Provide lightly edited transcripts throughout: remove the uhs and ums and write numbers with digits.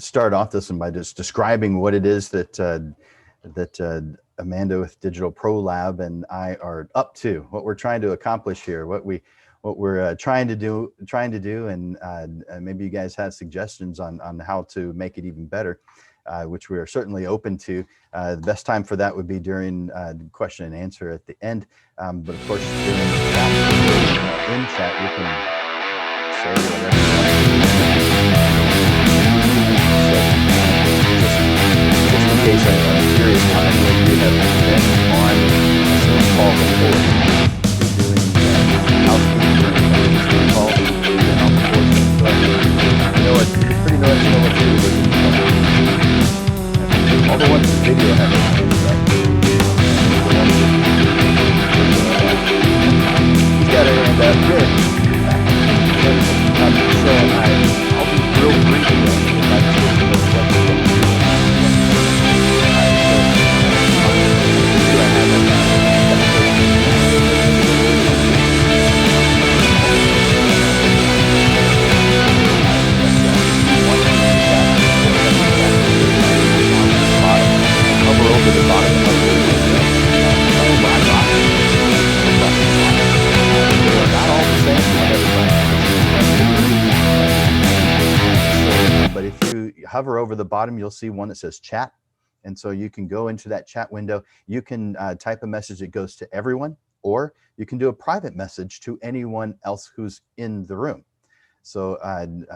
start off this one by just describing what it is that Amanda with Digital Pro Lab and I are up to, what we're trying to accomplish here, what we're trying to do, and maybe you guys have suggestions on how to make it even better, which we are certainly open to. The best time for that would be during question and answer at the end, but of course during the chat, in chat you can say whatever you want. Just in case I'm curious how many of you have been on a Zoom call before. Doing housekeeping Zoom call, you know what? You pretty much know what to do. All the ones in the video have it, right? He's got a hand up. Good. So I'll be real brief with my description of what we're going to do. Hover over the bottom of the they are not all the same on everybody. But if you hover over the bottom, you'll see one that says chat. And so you can go into that chat window. You can type a message that goes to everyone, or you can do a private message to anyone else who's in the room. So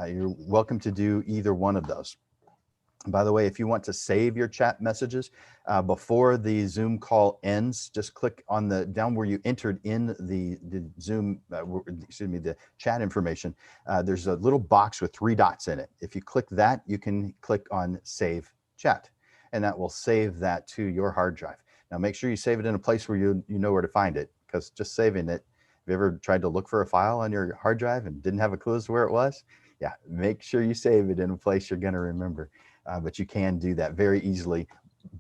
you're welcome to do either one of those. By the way, if you want to save your chat messages before the Zoom call ends, just click on the down where you entered in the Zoom, the chat information. There's a little box with 3 dots in it. If you click that, you can click on Save Chat, and that will save that to your hard drive. Now, make sure you save it in a place where you know where to find it, because just saving it, have you ever tried to look for a file on your hard drive and didn't have a clue as to where it was? Yeah, make sure you save it in a place you're going to remember. But you can do that very easily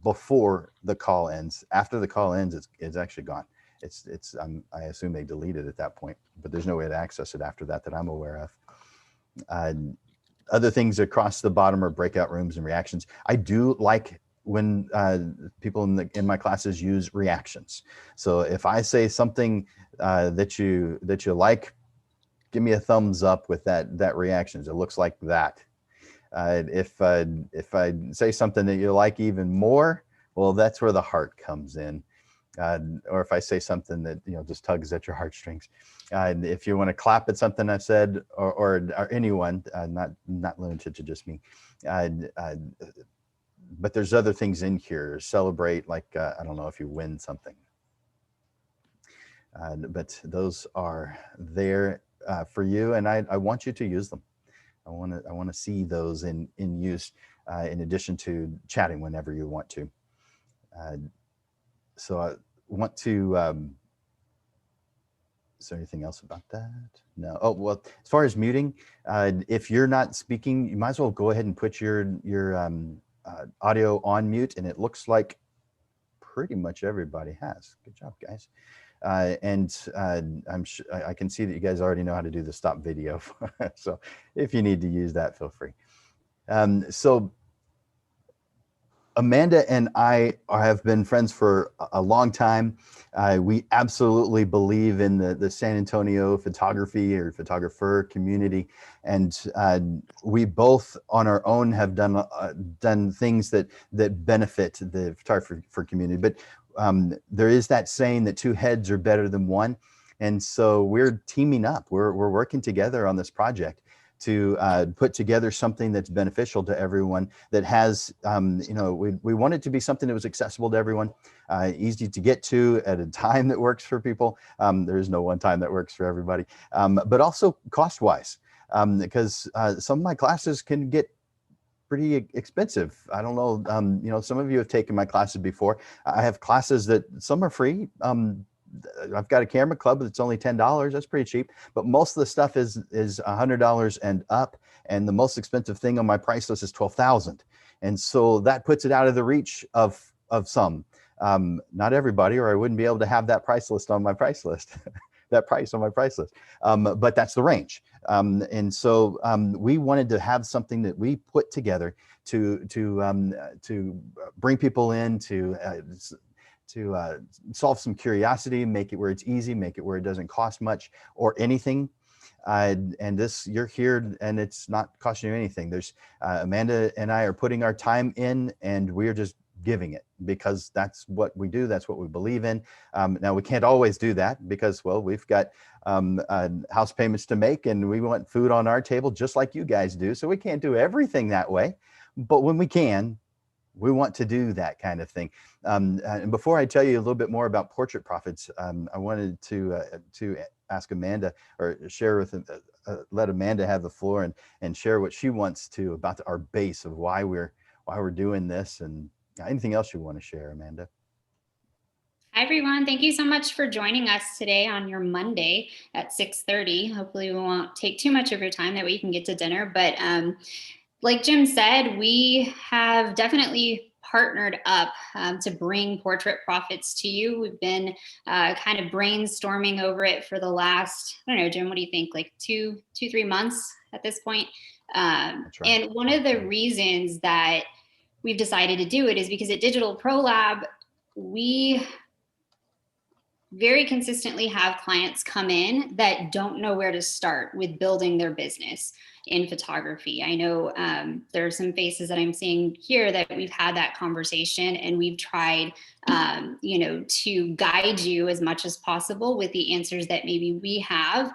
before the call ends. After the call ends, it's actually gone. I assume they delete it at that point, but there's no way to access it after that I'm aware of. Other things across the bottom are breakout rooms and reactions. I do like when people in my classes use reactions. So if I say something that you like, give me a thumbs up with that reaction. It looks like that. If I say something that you like even more, well, that's where the heart comes in. Or if I say something that just tugs at your heartstrings. If you want to clap at something I've said, or anyone, not limited to just me. But there's other things in here. Celebrate, like I don't know if you win something. But those are there for you, and I want you to use them. I want to see those in use in addition to chatting whenever you want to. So I want to. Is there anything else about that? No. Oh well, as far as muting, if you're not speaking, you might as well go ahead and put your audio on mute, and it looks like pretty much everybody has. Good job, guys. And I'm sure I can see that you guys already know how to do the stop video. So if you need to use that, feel free. So Amanda and I have been friends for a long time. We absolutely believe in the San Antonio photography or photographer community. And we both on our own have done things that benefit the photographer community. But there is that saying that 2 heads are better than 1. And so we're teaming up. We're working together on this project to put together something that's beneficial to everyone, that has, we want it to be something that was accessible to everyone, easy to get to at a time that works for people. There is no one time that works for everybody, but also cost-wise, because some of my classes can get pretty expensive. I don't know, some of you have taken my classes before. I have classes that some are free. I've got a camera club that's only $10. That's pretty cheap, but most of the stuff is $100 and up. And the most expensive thing on my price list is $12,000. And so that puts it out of the reach of some, not everybody, or I wouldn't be able to have that price list on my price list. that price on my price list. But that's the range. And so we wanted to have something that we put together to bring people in, to solve some curiosity, make it where it's easy, make it where it doesn't cost much or anything. And this, you're here and it's not costing you anything. There's Amanda and I are putting our time in, and we're just giving it because that's what we do. That's what we believe in. Now we can't always do that because, well, we've got house payments to make and we want food on our table just like you guys do. So we can't do everything that way, but when we can, we want to do that kind of thing. And before I tell you a little bit more about Portrait Profits, I wanted to ask Amanda, or share with let Amanda have the floor and share what she wants to about our base of why we're doing this, and anything else you want to share, Amanda. Hi, everyone. Thank you so much for joining us today on your Monday at 6:30. Hopefully we won't take too much of your time, that way you can get to dinner. But like Jim said, we have definitely partnered up to bring Portrait Profits to you. We've been kind of brainstorming over it for the last, I don't know, Jim, what do you think? Like 3 months at this point. That's right. And one of the reasons that we've decided to do it is because at Digital Pro Lab, we very consistently have clients come in that don't know where to start with building their business in photography. I know there are some faces that I'm seeing here that we've had that conversation, and we've tried, to guide you as much as possible with the answers that maybe we have.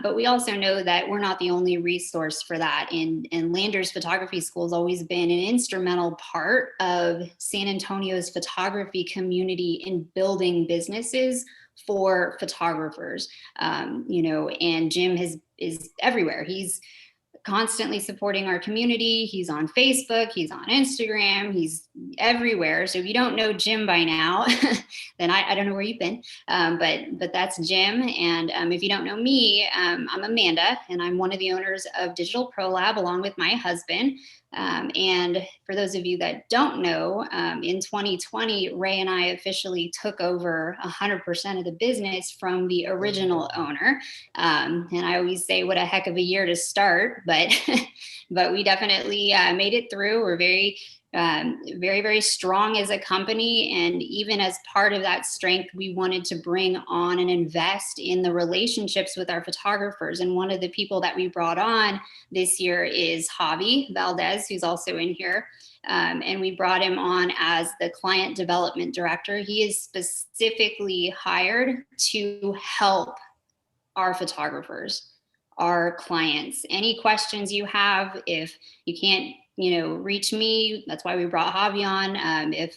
But we also know that we're not the only resource for that. And Landers Photography School has always been an instrumental part of San Antonio's photography community in building businesses for photographers. And Jim is everywhere. He's constantly supporting our community. He's on Facebook, he's on Instagram, he's everywhere. So if you don't know Jim by now, then I don't know where you've been, but that's Jim. And if you don't know me, I'm Amanda, and I'm one of the owners of Digital Pro Lab along with my husband. And for those of you that don't know, in 2020, Ray and I officially took over 100% of the business from the original owner. And I always say, what a heck of a year to start, but but we definitely made it through. We're very, very strong as a company. And even as part of that strength, we wanted to bring on and invest in the relationships with our photographers. And one of the people that we brought on this year is Javi Valdez, who's also in here. And we brought him on as the client development director. He is specifically hired to help our photogrophers, our clients. Any questions you have, if you can't, reach me, that's why we brought Javi on. If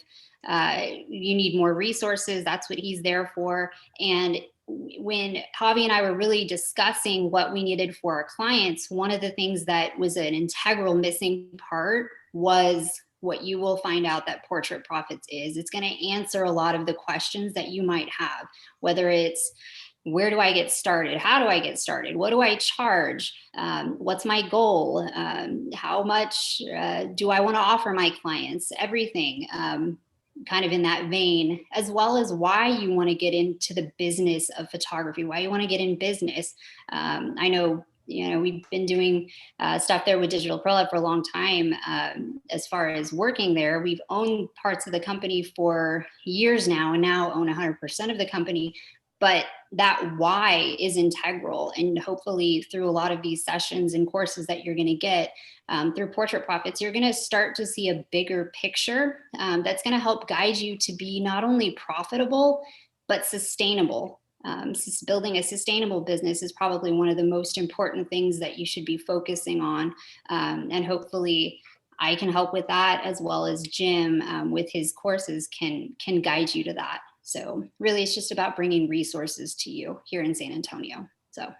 you need more resources, that's what he's there for. And when Javi and I were really discussing what we needed for our clients, one of the things that was an integral missing part was what you will find out that Portrait Profits is. It's going to answer a lot of the questions that you might have, whether it's, where do I get started? How do I get started? What do I charge? What's my goal? How much do I want to offer my clients? Everything kind of in that vein, as well as why you want to get into the business of photography, why you want to get in business. I know, we've been doing stuff there with Digital Pro Lab for a long time. As far as working there, we've owned parts of the company for years now, and now own 100% of the company. But that why is integral. And hopefully through a lot of these sessions and courses that you're going to get through Portrait Profits, you're going to start to see a bigger picture that's going to help guide you to be not only profitable, but sustainable. Building a sustainable business is probably one of the most important things that you should be focusing on. And hopefully I can help with that, as well as Jim with his courses can guide you to that. So really, it's just about bringing resources to you here in San Antonio. So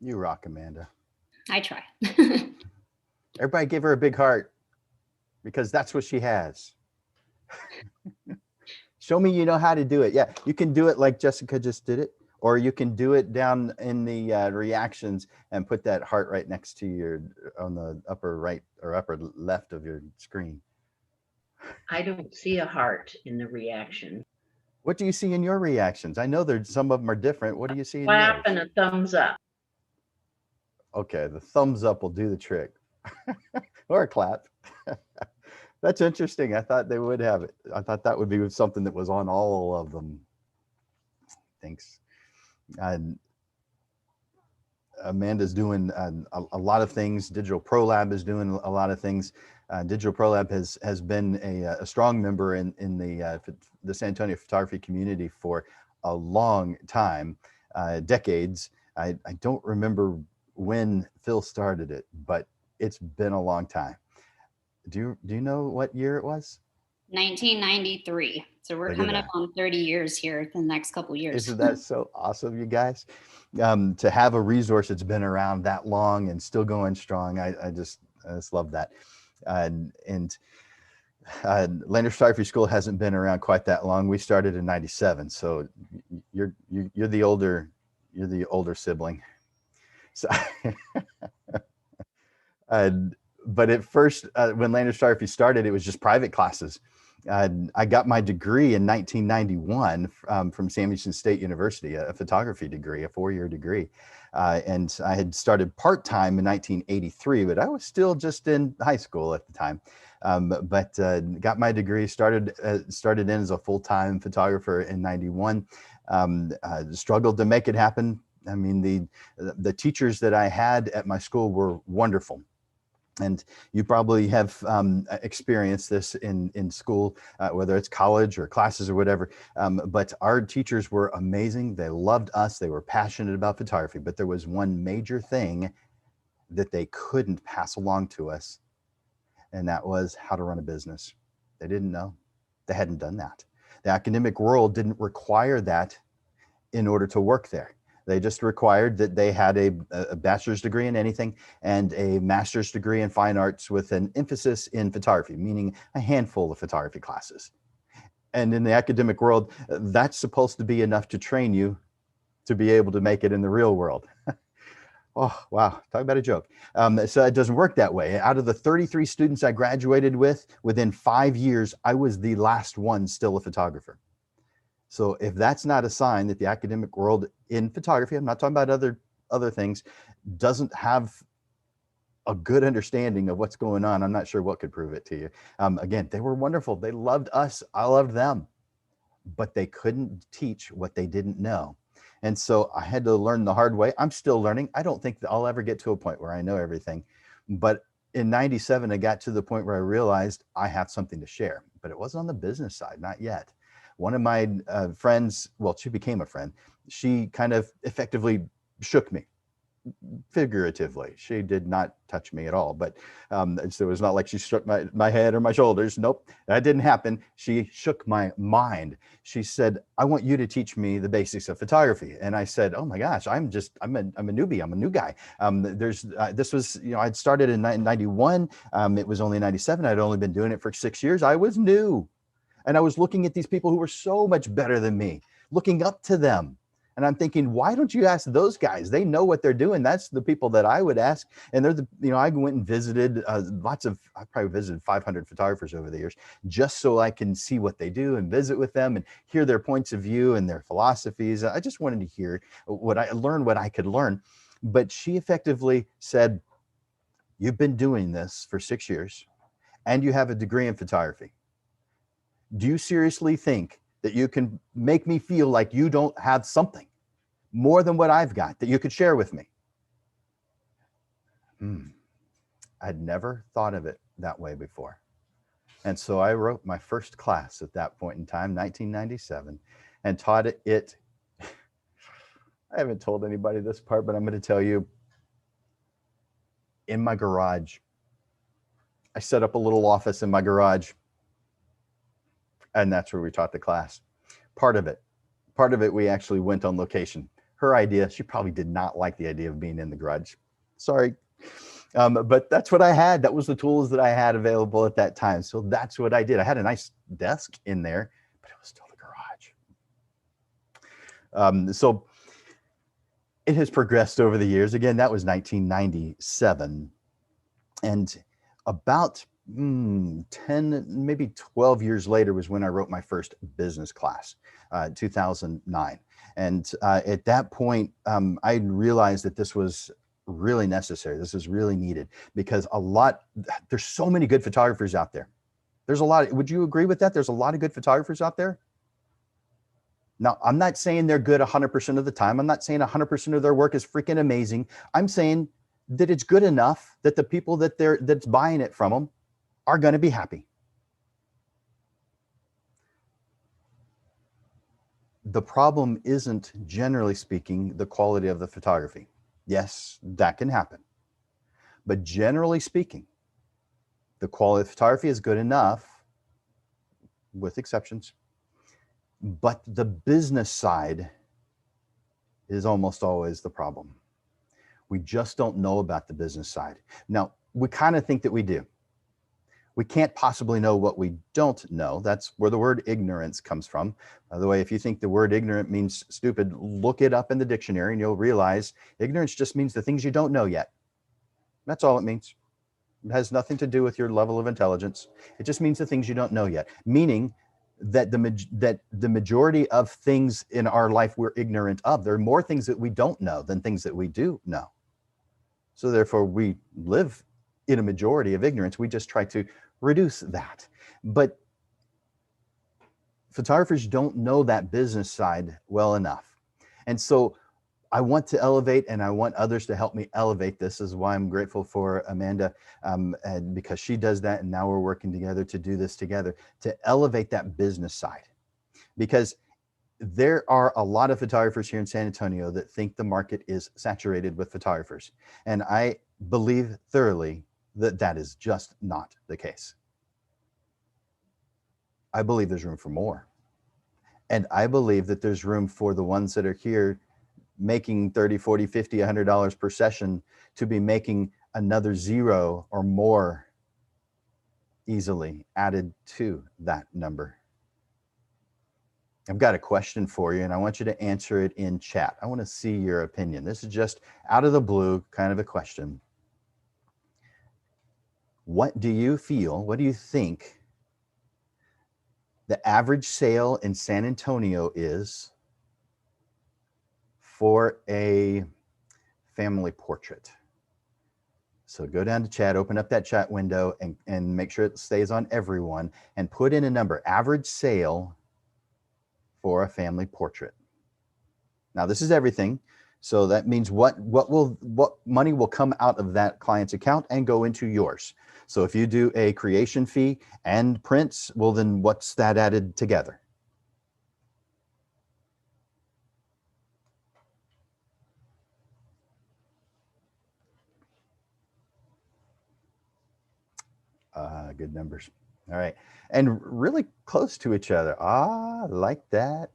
you rock, Amanda. I try. Everybody give her a big heart, because that's what she has. Show me you know how to do it. Yeah, you can do it like Jessica just did it, or you can do it down in the reactions and put that heart right next to on the upper right or upper left of your screen. I don't see a heart in the reaction. What do you see in your reactions? I know there's some of them are different. What do you see in Clap yours? and a thumbs up. Okay, the thumbs up will do the trick. Or a clap. That's interesting. I thought they would have it. I thought that would be something that was on all of them. Thanks. And Amanda's doing a lot of things. Digital Pro Lab is doing a lot of things. Digital Pro Lab has been a strong member in the San Antonio photography community for a long time, decades. I don't remember when Phil started it, but it's been a long time. Do you know what year it was? 1993. So we're coming up on 30 years here in the next couple years. Isn't that so awesome, you guys? To have a resource that's been around that long and still going strong, I just love that. And Lander Photography School hasn't been around quite that long. We started in '97, so you're the older sibling. So, but at first, when Lander Photography started, it was just private classes. I got my degree in 1991 from Sam Houston State University, a photography degree, a 4-year degree. And I had started part-time in 1983, but I was still just in high school at the time. But got my degree, started in as a full-time photographer in '91. Struggled to make it happen. I mean, the teachers that I had at my school were wonderful. And you probably have experienced this in school, whether it's college or classes or whatever. But our teachers were amazing. They loved us. They were passionate about photography. But there was one major thing that they couldn't pass along to us, and that was how to run a business. They didn't know. They hadn't done that. The academic world didn't require that in order to work there. They just required that they had a bachelor's degree in anything and a master's degree in fine arts with an emphasis in photography, meaning a handful of photography classes. And in the academic world, that's supposed to be enough to train you to be able to make it in the real world. Oh, wow. Talk about a joke. So it doesn't work that way. Out of the 33 students I graduated with, within 5 years, I was the last one still a photographer. So if that's not a sign that the academic world in photography, I'm not talking about other things, doesn't have a good understanding of what's going on, I'm not sure what could prove it to you. Again, they were wonderful. They loved us. I loved them, but they couldn't teach what they didn't know. And so I had to learn the hard way. I'm still learning. I don't think that I'll ever get to a point where I know everything. But in '97, I got to the point where I realized I have something to share, but it wasn't on the business side, not yet. One of my friends, well, she became a friend. She kind of effectively shook me, figuratively. She did not touch me at all, but so it was not like she struck my head or my shoulders. Nope, that didn't happen. She shook my mind. She said, "I want you to teach me the basics of photography." And I said, "Oh my gosh, I'm a newbie. I'm a new guy." This was, I'd started in '91. It was only '97. I'd only been doing it for 6 years. I was new. And I was looking at these people who were so much better than me, looking up to them. And I'm thinking, why don't you ask those guys? They know what they're doing. That's the people that I would ask. And they're I went and visited I probably visited 500 photographers over the years, just so I can see what they do and visit with them and hear their points of view and their philosophies. I just wanted to hear what I could learn. But she effectively said, "You've been doing this for 6 years and you have a degree in photography. Do you seriously think that you can make me feel like you don't have something more than what I've got that you could share with me?" I'd never thought of it that way before. And so I wrote my first class at that point in time, 1997, and taught it. I haven't told anybody this part, but I'm going to tell you. In my garage. I set up a little office in my garage. And that's where we taught the class. Part of it, we actually went on location. Her idea, she probably did not like the idea of being in the garage. Sorry. But that's what I had. That was the tools that I had available at that time. So that's what I did. I had a nice desk in there, but it was still the garage. So it has progressed over the years. Again, that was 1997. And about 10, maybe 12 years later was when I wrote my first business class, 2009. And at that point, I realized that this was really necessary. This is really needed because there's so many good photographers out there. There's a lot. Would you agree with that? There's a lot of good photographers out there. Now, I'm not saying they're good 100% of the time. I'm not saying 100% of their work is freaking amazing. I'm saying that it's good enough that the people that's buying it from them are going to be happy. The problem isn't, generally speaking, the quality of the photography. Yes, that can happen. But generally speaking, the quality of photography is good enough, with exceptions. But the business side is almost always the problem. We just don't know about the business side. Now, we kind of think that we do. We can't possibly know what we don't know. That's where the word ignorance comes from. By the way, if you think the word ignorant means stupid, look it up in the dictionary and you'll realize ignorance just means the things you don't know yet. That's all it means. It has nothing to do with your level of intelligence. It just means the things you don't know yet, meaning that the majority of things in our life we're ignorant of. There are more things that we don't know than things that we do know. So therefore, we live in a majority of ignorance. We just try to reduce that. But photographers don't know that business side well enough. And so I want to elevate, and I want others to help me elevate. This is why I'm grateful for Amanda, and because she does that. And now we're working together to do this together, to elevate that business side. Because there are a lot of photographers here in San Antonio that think the market is saturated with photographers. And I believe thoroughly that that is just not the case. I believe there's room for more. And I believe that there's room for the ones that are here making $30, $40, $50, $100 per session to be making another zero or more easily added to that number. I've got a question for you, and I want you to answer it in chat. I want to see your opinion. This is just out of the blue kind of a question. What do you feel, what do you think the average sale in San Antonio is for a family portrait? So go down to chat, open up that chat window, and make sure it stays on everyone, and put in a number, average sale for a family portrait. Now this is everything. So that means what money will come out of that client's account and go into yours. So if you do a creation fee and prints, well, then what's that added together? Good numbers. All right. And really close to each other. Ah, like that.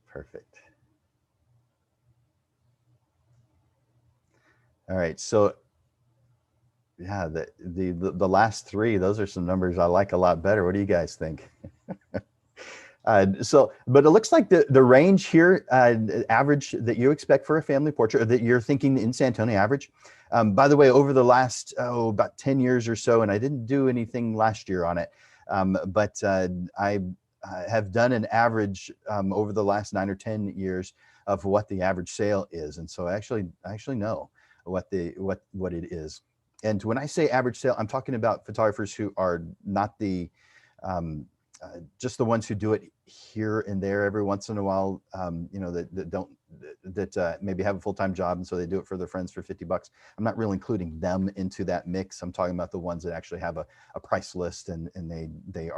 Perfect. All right. So yeah, the last three, those are some numbers I like a lot better. What do you guys think? But it looks like the range here, average that you expect for a family portrait, or that you're thinking in San Antonio average. By the way, over the last, about 10 years or so, and I didn't do anything last year on it, but I have done an average over the last 9 or 10 years of what the average sale is. And so I actually know what it is. And when I say average sale, I'm talking about photographers who are not just the ones who do it here and there every once in a while, that maybe have a full-time job, and so they do it for their friends for $50. I'm not really including them into that mix. I'm talking about the ones that actually have a price list, and they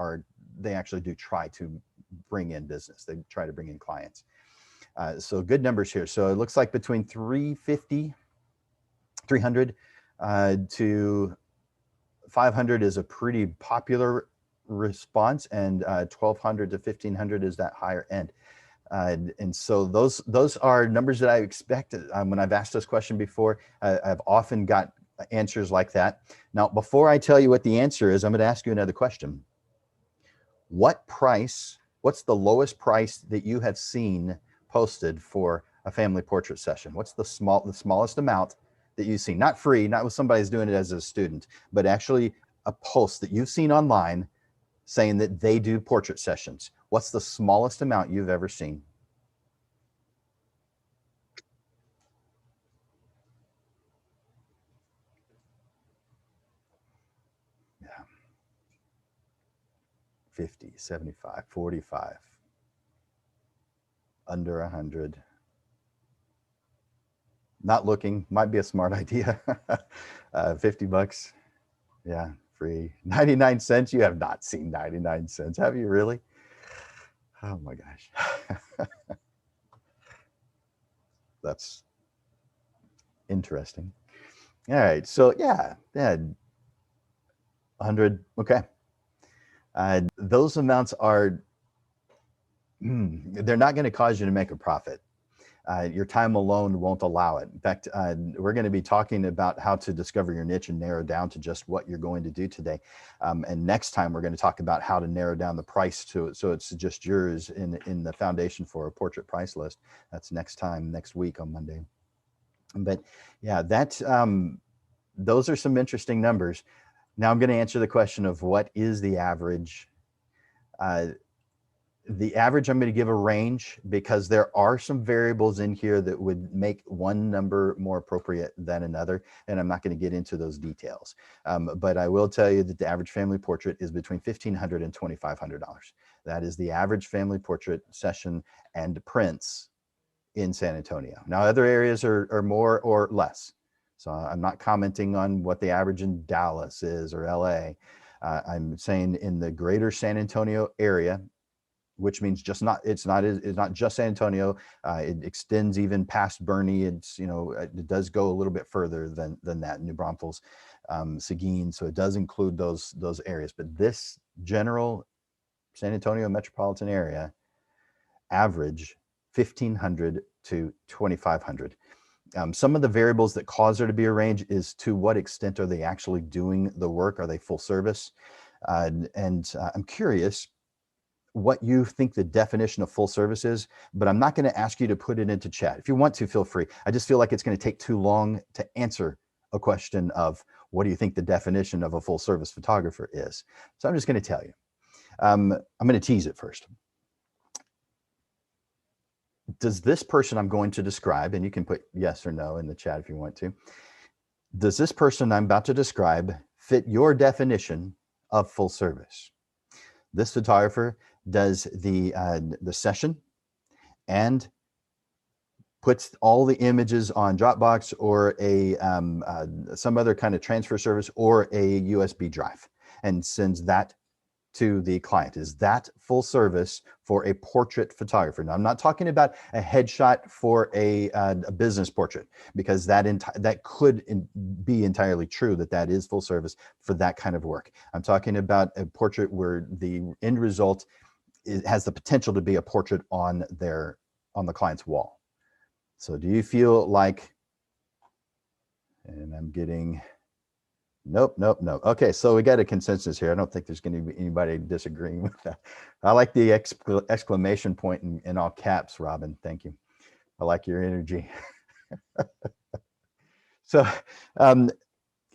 actually do try to bring in business. They try to bring in clients. So good numbers here. So it looks like between 300 to 500 is a pretty popular response, and 1200 to 1500 is that higher end. And so those are numbers that I expect. When I've asked this question before, I've often got answers like that. Now, before I tell you what the answer is, I'm going to ask you another question. What's the lowest price that you have seen posted for a family portrait session? What's the smallest amount that you've seen? Not free, not with somebody's doing it as a student, but actually a post that you've seen online saying that they do portrait sessions. What's the smallest amount you've ever seen? Yeah. 50, 75, 45, under 100. Not looking, might be a smart idea. 50 bucks. Yeah, free. 99 cents. You have not seen 99 cents. Have you really? Oh my gosh. That's interesting. All right. So yeah, 100. Okay. Those amounts are, they're not going to cause you to make a profit. Your time alone won't allow it. In fact, we're going to be talking about how to discover your niche and narrow down to just what you're going to do today. And next time, we're going to talk about how to narrow down the price to it, so it's just yours in the foundation for a portrait price list. That's next time, next week on Monday. But yeah, those are some interesting numbers. Now I'm going to answer the question of what is the average. The average, I'm going to give a range because there are some variables in here that would make one number more appropriate than another. And I'm not going to get into those details. But I will tell you that the average family portrait is between $1,500 and $2,500. That is the average family portrait session and prints in San Antonio. Now, other areas are more or less. So I'm not commenting on what the average in Dallas is or LA. I'm saying in the greater San Antonio area, which means it's not just San Antonio. It extends even past Bernie. It does go a little bit further than that, New Braunfels, Seguin. So it does include those areas. But this general San Antonio metropolitan area average 1,500 to 2,500. Some of the variables that cause there to be a range is to what extent are they actually doing the work? Are they full service? And I'm curious what you think the definition of full service is, but I'm not going to ask you to put it into chat. If you want to, feel free. I just feel like it's going to take too long to answer a question of what do you think the definition of a full service photographer is. So I'm just going to tell you. I'm going to tease it first. Does this person I'm going to describe, and you can put yes or no in the chat if you want to, does this person I'm about to describe fit your definition of full service? This photographer does the session and puts all the images on Dropbox or some other kind of transfer service or a USB drive and sends that to the client. Is that full service for a portrait photographer? Now, I'm not talking about a headshot for a business portrait, because that could be entirely true that is full service for that kind of work. I'm talking about a portrait where the end result has the potential to be a portrait on the client's wall. So do you feel like, and I'm getting, Nope. Okay, so we got a consensus here. I don't think there's going to be anybody disagreeing with that. I like the exclamation point in all caps, Robin. Thank you. I like your energy. So,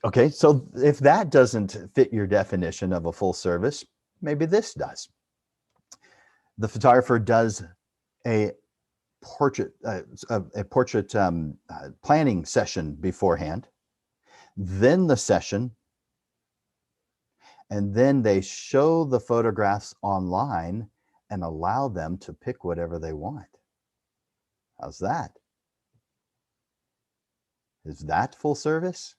okay, so if that doesn't fit your definition of a full service, maybe this does. The photographer does a portrait planning session beforehand, then the session, and then they show the photographs online and allow them to pick whatever they want. How's that? Is that full service?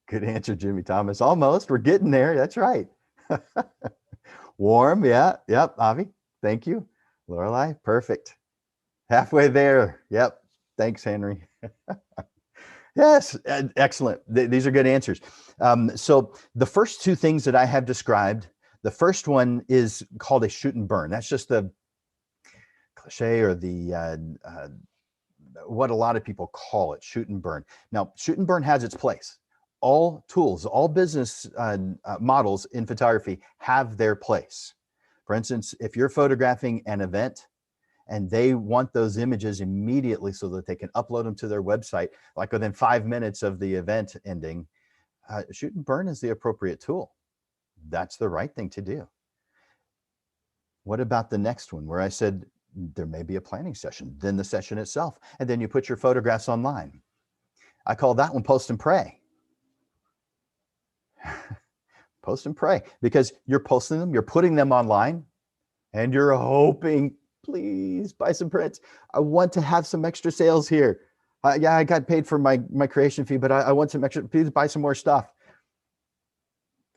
Good answer, Jimmy Thomas. Almost. We're getting there. That's right. Warm. Yeah. Yep. Avi, thank you. Lorelei, perfect. Halfway there. Yep. Thanks, Henry. Yes. Excellent. These are good answers. So the first two things that I have described, the first one is called a shoot and burn. That's just the cliche or what a lot of people call it, shoot and burn. Now, shoot and burn has its place. all tools, all business models in photography have their place. For instance, if you're photographing an event and they want those images immediately so that they can upload them to their website, like within 5 minutes of the event ending, shoot and burn is the appropriate tool. That's the right thing to do. What about the next one where I said there may be a planning session, then the session itself, and then you put your photographs online? I call that one post and pray. Post and pray, because you're posting them, you're putting them online, and you're hoping, please buy some prints. I want to have some extra sales here. Yeah, I got paid for my creation fee, but I want some extra, please buy some more stuff.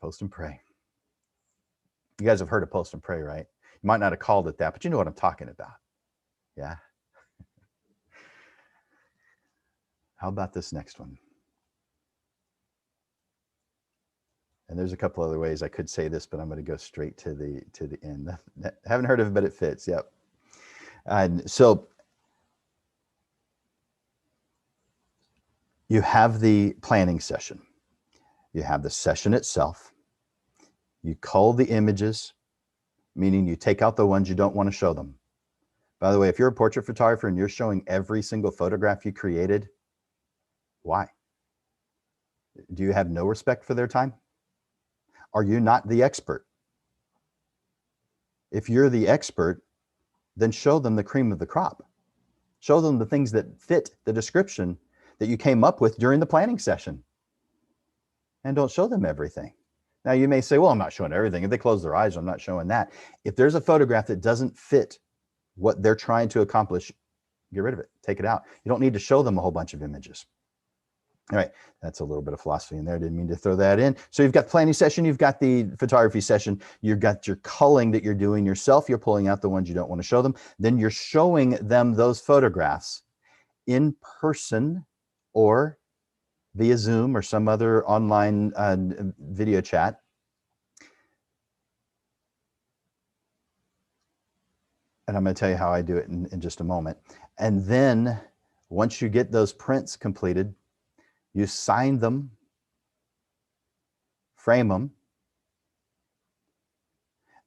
Post and pray. You guys have heard of post and pray, right? You might not have called it that, but you know what I'm talking about. Yeah. How about this next one? And there's a couple other ways I could say this, but I'm going to go straight to the end. Haven't heard of it, but it fits. Yep. And so you have the planning session. You have the session itself. You cull the images, meaning you take out the ones you don't want to show them. By the way, if you're a portrait photographer and you're showing every single photograph you created, why? Do you have no respect for their time? Are you not the expert? If you're the expert, then show them the cream of the crop. Show them the things that fit the description that you came up with during the planning session. And don't show them everything. Now you may say, well, I'm not showing everything. If they close their eyes, I'm not showing that. If there's a photograph that doesn't fit what they're trying to accomplish, get rid of it, take it out. You don't need to show them a whole bunch of images. All right, that's a little bit of philosophy in there. Didn't mean to throw that in. So you've got planning session, you've got the photography session, you've got your culling that you're doing yourself. You're pulling out the ones you don't want to show them. Then you're showing them those photographs in person or via Zoom or some other online video chat. And I'm going to tell you how I do it in just a moment. And then once you get those prints completed, you sign them, frame them,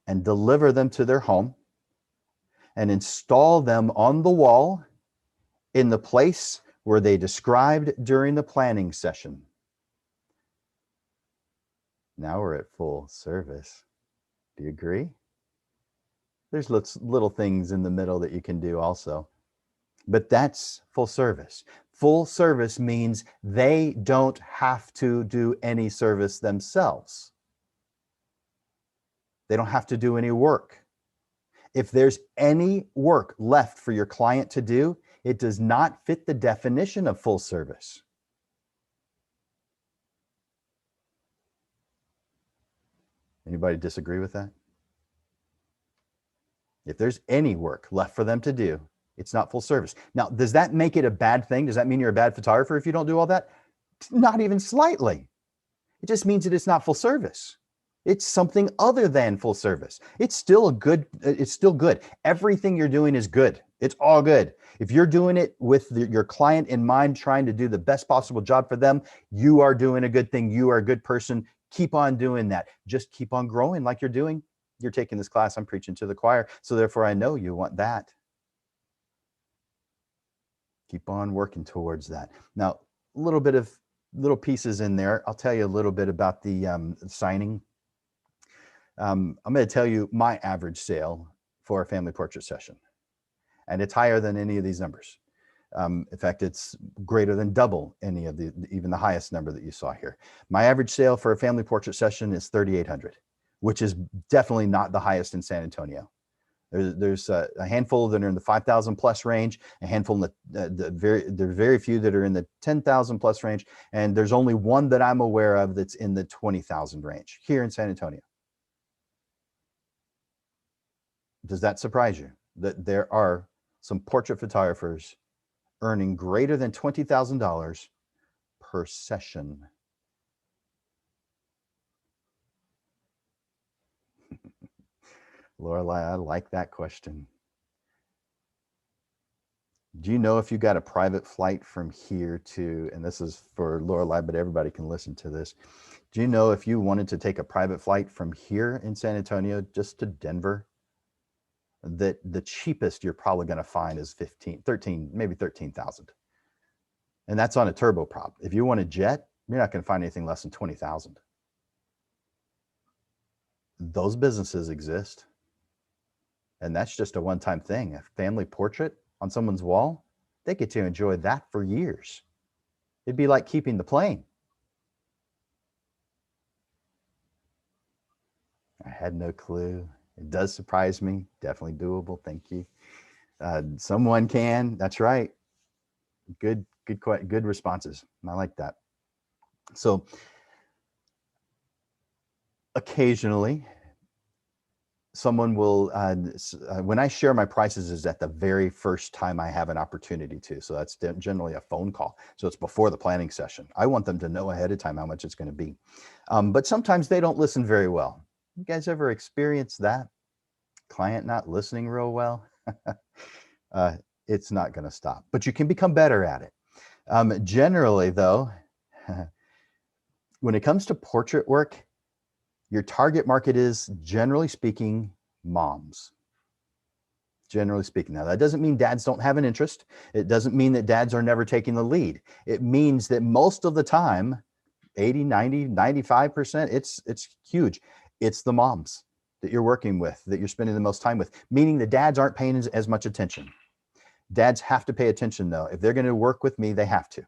and deliver them to their home and install them on the wall in the place where they described during the planning session. Now we're at full service. Do you agree? There's little things in the middle that you can do also, but that's full service. Full service means they don't have to do any service themselves. They don't have to do any work. If there's any work left for your client to do, it does not fit the definition of full service. Anybody disagree with that? If there's any work left for them to do, it's not full service. Now, does that make it a bad thing? Does that mean you're a bad photographer if you don't do all that? Not even slightly. It just means that it's not full service. It's something other than full service. It's still good. Everything you're doing is good. It's all good. If you're doing it with your client in mind, trying to do the best possible job for them, you are doing a good thing. You are a good person. Keep on doing that. Just keep on growing like you're doing. You're taking this class. I'm preaching to the choir. So therefore, I know you want that. Keep on working towards that. Now, little pieces in there. I'll tell you a little bit about the signing. I'm going to tell you my average sale for a family portrait session, and it's higher than any of these numbers. In fact, it's greater than double any of even the highest number that you saw here. My average sale for a family portrait session is $3,800, which is definitely not the highest in San Antonio. There's a handful that are in the 5,000 plus range, a handful in there are very few that are in the 10,000 plus range, and there's only one that I'm aware of that's in the 20,000 range here in San Antonio. Does that surprise you that there are some portrait photographers earning greater than $20,000 per session? Lorelei, I like that question. Do you know if you got a private flight from here to, and this is for Lorelei, but everybody can listen to this. Do you know if you wanted to take a private flight from here in San Antonio just to Denver, that the cheapest you're probably going to find is 15, 13, maybe 13,000. And that's on a turboprop. If you want a jet, you're not going to find anything less than 20,000. Those businesses exist. And that's just a one-time thing. A family portrait on someone's wall, they get to enjoy that for years. It'd be like keeping the plane. I had no clue. It does surprise me. Definitely doable. Thank you. Someone can. That's right. Good responses. I like that. So occasionally, someone will, when I share my prices, is at the very first time I have an opportunity to. So that's generally a phone call. So it's before the planning session. I want them to know ahead of time how much it's going to be. But sometimes they don't listen very well. You guys ever experienced that? Client not listening real well? It's not going to stop, but you can become better at it. Generally, though, when it comes to portrait work, your target market is, generally speaking, moms. Generally speaking. Now, that doesn't mean dads don't have an interest. It doesn't mean that dads are never taking the lead. It means that most of the time, 80, 90, 95%, it's huge. It's the moms that you're working with, that you're spending the most time with, meaning the dads aren't paying as much attention. Dads have to pay attention, though. If they're going to work with me, they have to.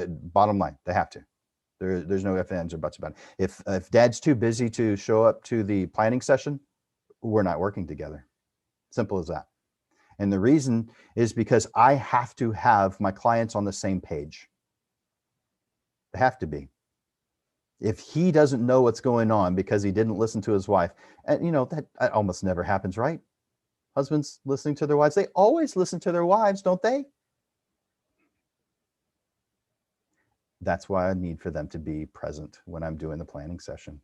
Bottom line, they have to. There's no ifs, ands, or buts about it. If dad's too busy to show up to the planning session, we're not working together. Simple as that. And the reason is because I have to have my clients on the same page. They have to be. If he doesn't know what's going on because he didn't listen to his wife, and that almost never happens, right? Husbands listening to their wives, they always listen to their wives, don't they? That's why I need for them to be present when I'm doing the planning session.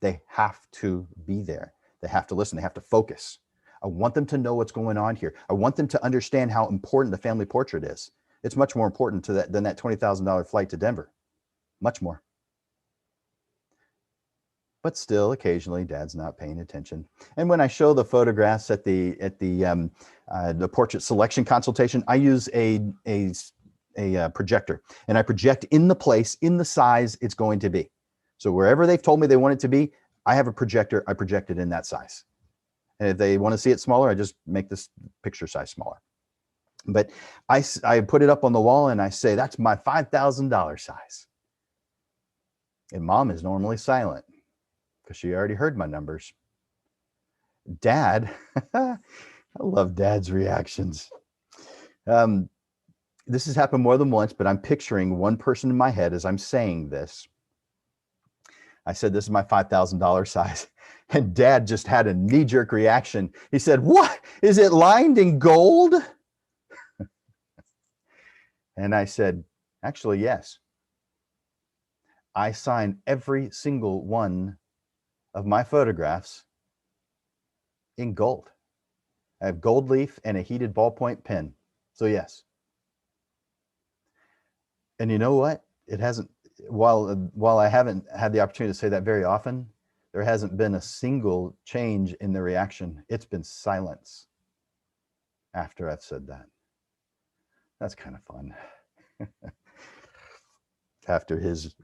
They have to be there. They have to listen. They have to focus. I want them to know what's going on here. I want them to understand how important the family portrait is. It's much more important to that than that $20,000 flight to Denver. Much more. But still, occasionally, dad's not paying attention. And when I show the photographs at the portrait selection consultation, I use a projector, and I project in the place, in the size it's going to be. So wherever they've told me they want it to be, I have a projector. I project it in that size. And if they want to see it smaller, I just make this picture size smaller. But I put it up on the wall and I say, that's my $5,000 size. And mom is normally silent because she already heard my numbers. Dad, I love dad's reactions. This has happened more than once, but I'm picturing one person in my head as I'm saying this. I said, this is my $5,000 size. And dad just had a knee-jerk reaction. He said, what? Is it lined in gold? And I said, actually, yes. I sign every single one of my photographs in gold. I have gold leaf and a heated ballpoint pen. So yes. And you know what? It hasn't, while I haven't had the opportunity to say that very often, there hasn't been a single change in the reaction. It's been silence after I've said that. That's kind of fun. After his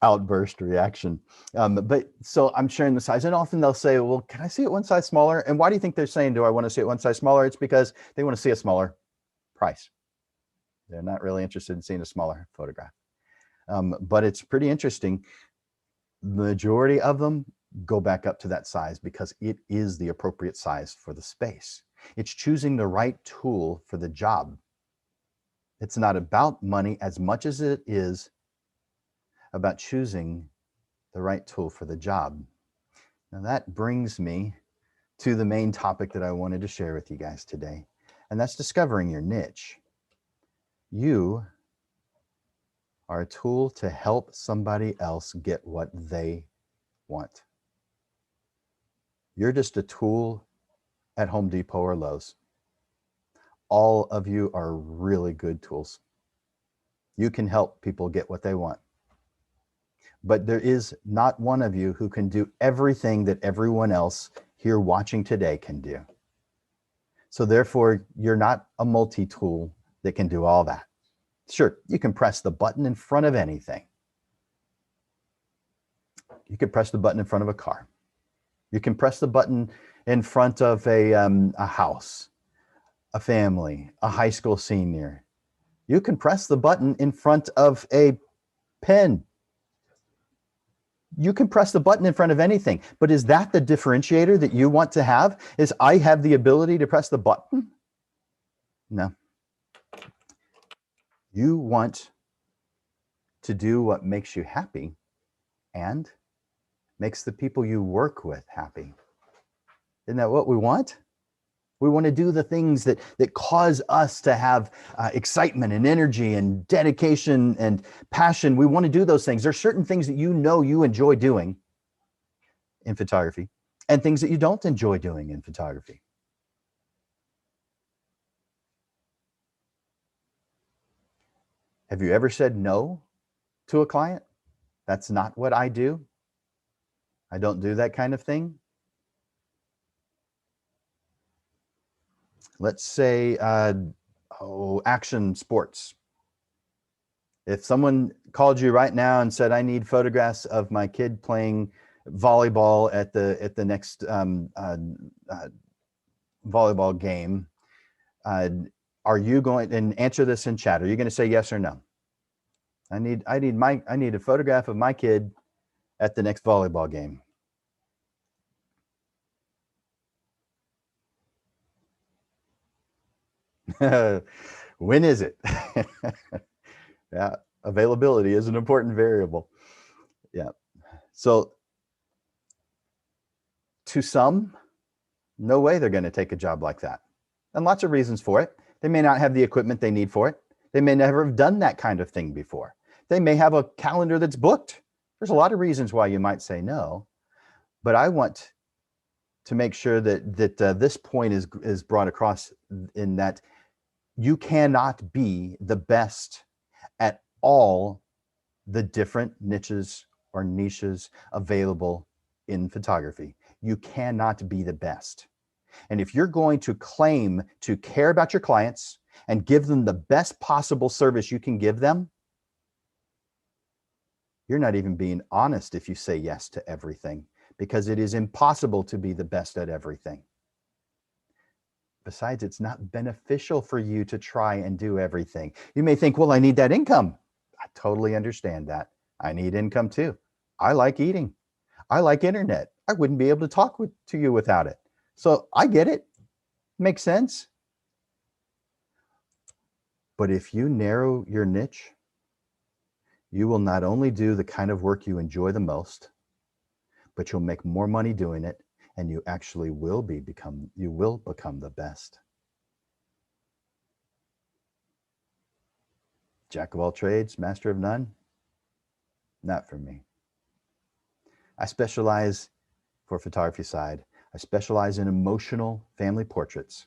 outburst reaction. But so I'm sharing the size, and often they'll say, well, can I see it one size smaller? And why do you think they're saying, do I want to see it one size smaller? It's because they want to see a smaller price. They're not really interested in seeing a smaller photograph. But it's pretty interesting. The majority of them go back up to that size because it is the appropriate size for the space. It's choosing the right tool for the job. It's not about money as much as it is about choosing the right tool for the job. Now that brings me to the main topic that I wanted to share with you guys today, and that's discovering your niche. You are a tool to help somebody else get what they want. You're just a tool at Home Depot or Lowe's. all of you are really good tools. You can help people get what they want. But there is not one of you who can do everything that everyone else here watching today can do. So therefore, you're not a multi-tool that can do all that. Sure, you can press the button in front of anything. You can press the button in front of a car. You can press the button in front of a house, a family, a high school senior. You can press the button in front of a pen. You can press the button in front of anything, but is that the differentiator that you want to have? Is I have the ability to press the button? No. You want to do what makes you happy and makes the people you work with happy. Isn't that what we want? We want to do the things that cause us to have excitement and energy and dedication and passion. We want to do those things. There's certain things that you know you enjoy doing in photography and things that you don't enjoy doing in photography. Have you ever said no to a client? That's not what I do. I don't do that kind of thing. Let's say, action sports. If someone called you right now and said, I need photographs of my kid playing volleyball at the next volleyball game, are you going and answer this in chat? Are you going to say yes or no? I need a photograph of my kid at the next volleyball game. When is it? Yeah, availability is an important variable. Yeah. So to some, no way they're going to take a job like that. And lots of reasons for it. They may not have the equipment they need for it. They may never have done that kind of thing before. They may have a calendar that's booked. There's a lot of reasons why you might say no, but I want to make sure that this point is brought across in that you cannot be the best at all the different niches or niches available in photography. You cannot be the best. And if you're going to claim to care about your clients and give them the best possible service you can give them, you're not even being honest if you say yes to everything, because it is impossible to be the best at everything. Besides, it's not beneficial for you to try and do everything. You may think, well, I need that income. I totally understand that. I need income too. I like eating. I like internet. I wouldn't be able to talk to you without it. So I get it. Makes sense. But if you narrow your niche, you will not only do the kind of work you enjoy the most, but you'll make more money doing it, and you actually will become the best. Jack of all trades, master of none? Not for me. I specialize, for photography side, I specialize in emotional family portraits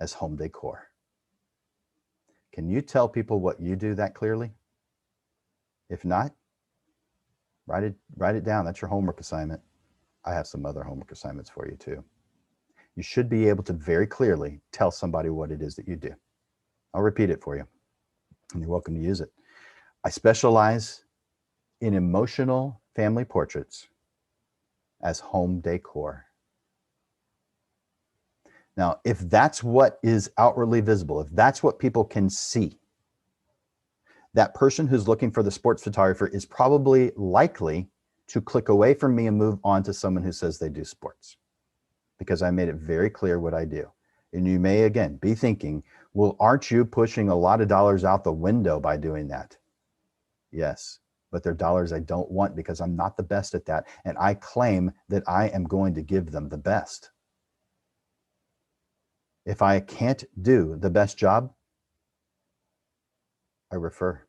as home decor. Can you tell people what you do that clearly? If not, write it down. That's your homework assignment. I have some other homework assignments for you too. You should be able to very clearly tell somebody what it is that you do. I'll repeat it for you, and you're welcome to use it. I specialize in emotional family portraits as home decor. Now, if that's what is outwardly visible, if that's what people can see, that person who's looking for the sports photographer is probably likely to click away from me and move on to someone who says they do sports, because I made it very clear what I do. And you may, again, be thinking, well, aren't you pushing a lot of dollars out the window by doing that? Yes, but they're dollars I don't want, because I'm not the best at that. And I claim that I am going to give them the best. If I can't do the best job, I refer.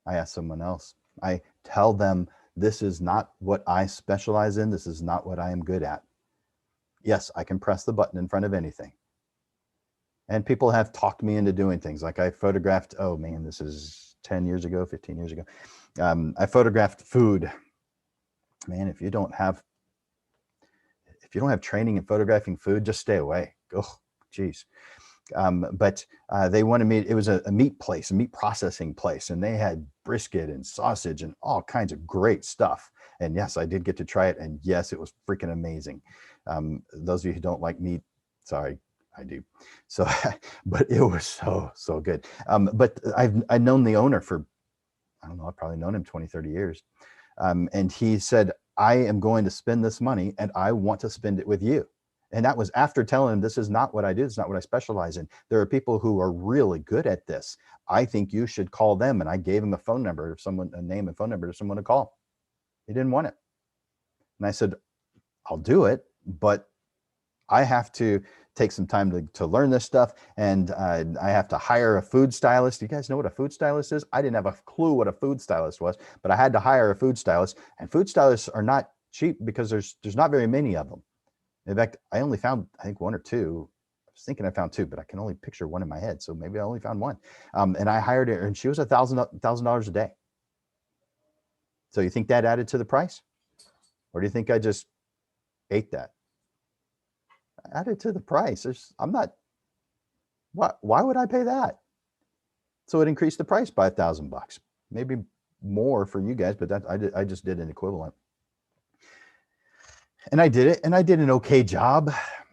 I ask someone else. I tell them, this is not what I specialize in. This is not what I am good at. Yes, I can press the button in front of anything. And people have talked me into doing things like I photographed, oh man, this is 10 years ago, 15 years ago. I photographed food. Man, if you don't have training in photographing food, just stay away. Oh, geez. But they wanted me, it was a meat place, a meat processing place, and they had brisket and sausage and all kinds of great stuff. And yes, I did get to try it. And yes, it was freaking amazing. Those of you who don't like meat, sorry, I do. So, but it was so good. But I've known the owner for, I don't know, I've probably known him 20, 30 years. And he said, I am going to spend this money and I want to spend it with you. And that was after telling him, this is not what I do. It's not what I specialize in. There are people who are really good at this. I think you should call them. And I gave him a phone number of someone, a name and phone number to someone to call. He didn't want it. And I said, I'll do it, but I have to take some time to learn this stuff. And I have to hire a food stylist. You guys know what a food stylist is? I didn't have a clue what a food stylist was, but I had to hire a food stylist. And food stylists are not cheap because there's not very many of them. In fact, I only found, I think, one or two. I was thinking I found two, but I can only picture one in my head. So maybe I only found one. And I hired her and she was $1,000 a day. So you think that added to the price? Or do you think I just ate that? Added to the price. Why would I pay that? So it increased the price by $1,000, maybe more for you guys, but I just did an equivalent. And I did it and I did an okay job.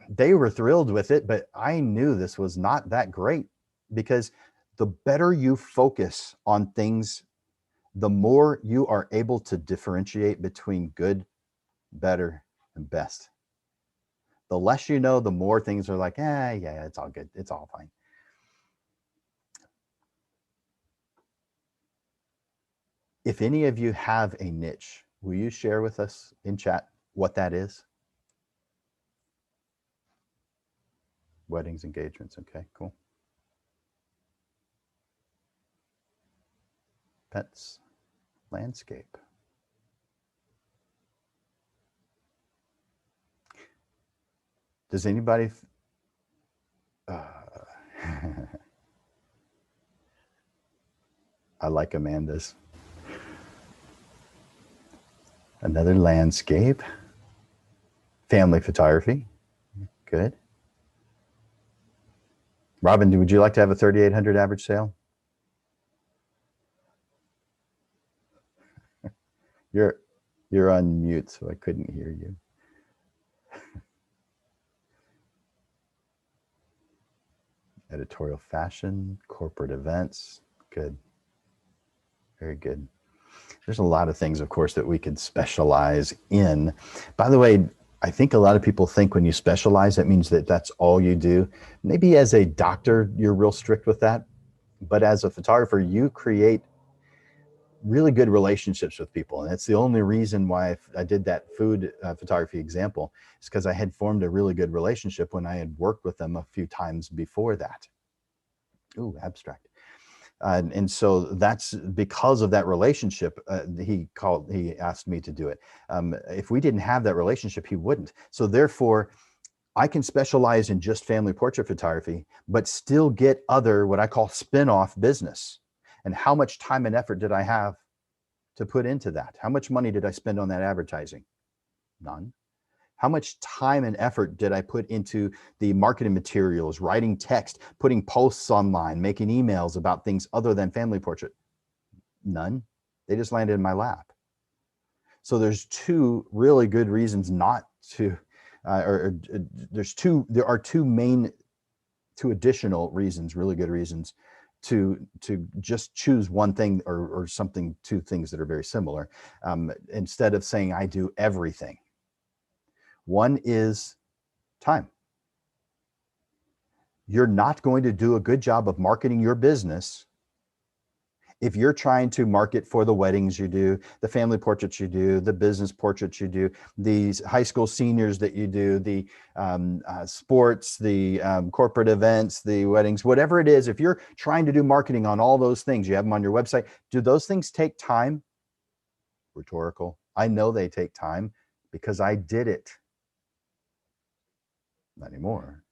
They were thrilled with it, but I knew this was not that great because the better you focus on things, the more you are able to differentiate between good, better, and best. The less you know, the more things are like, yeah, it's all good. It's all fine. If any of you have a niche, will you share with us in chat what that is? Weddings, engagements. Okay, cool. Pets, landscape. Does anybody? I like Amanda's. Another landscape. Family photography. Good. Robin, would you like to have a 3,800 average sale? You're on mute, so I couldn't hear you. Editorial fashion, corporate events. Good. Very good. There's a lot of things, of course, that we could specialize in. By the way, I think a lot of people think when you specialize, that means that that's all you do. Maybe as a doctor, you're real strict with that. But as a photographer, you create really good relationships with people. And that's the only reason why I did that food photography example, is because I had formed a really good relationship when I had worked with them a few times before that. Ooh, abstract. And so that's because of that relationship, he asked me to do it. If we didn't have that relationship, he wouldn't. So therefore, I can specialize in just family portrait photography, but still get other, what I call spin-off business. And how much time and effort did I have to put into that? How much money did I spend on that advertising? None. How much time and effort did I put into the marketing materials, writing text, putting posts online, making emails about things other than family portrait? None. They just landed in my lap. So there's two really good reasons not to, there are two additional reasons, really good reasons to just choose one thing or something, two things that are very similar, instead of saying I do everything. One is time. You're not going to do a good job of marketing your business if you're trying to market for the weddings you do, the family portraits you do, the business portraits you do, these high school seniors that you do, the sports, the corporate events, the weddings, whatever it is. If you're trying to do marketing on all those things, you have them on your website. Do those things take time? Rhetorical. I know they take time because I did it. Not anymore.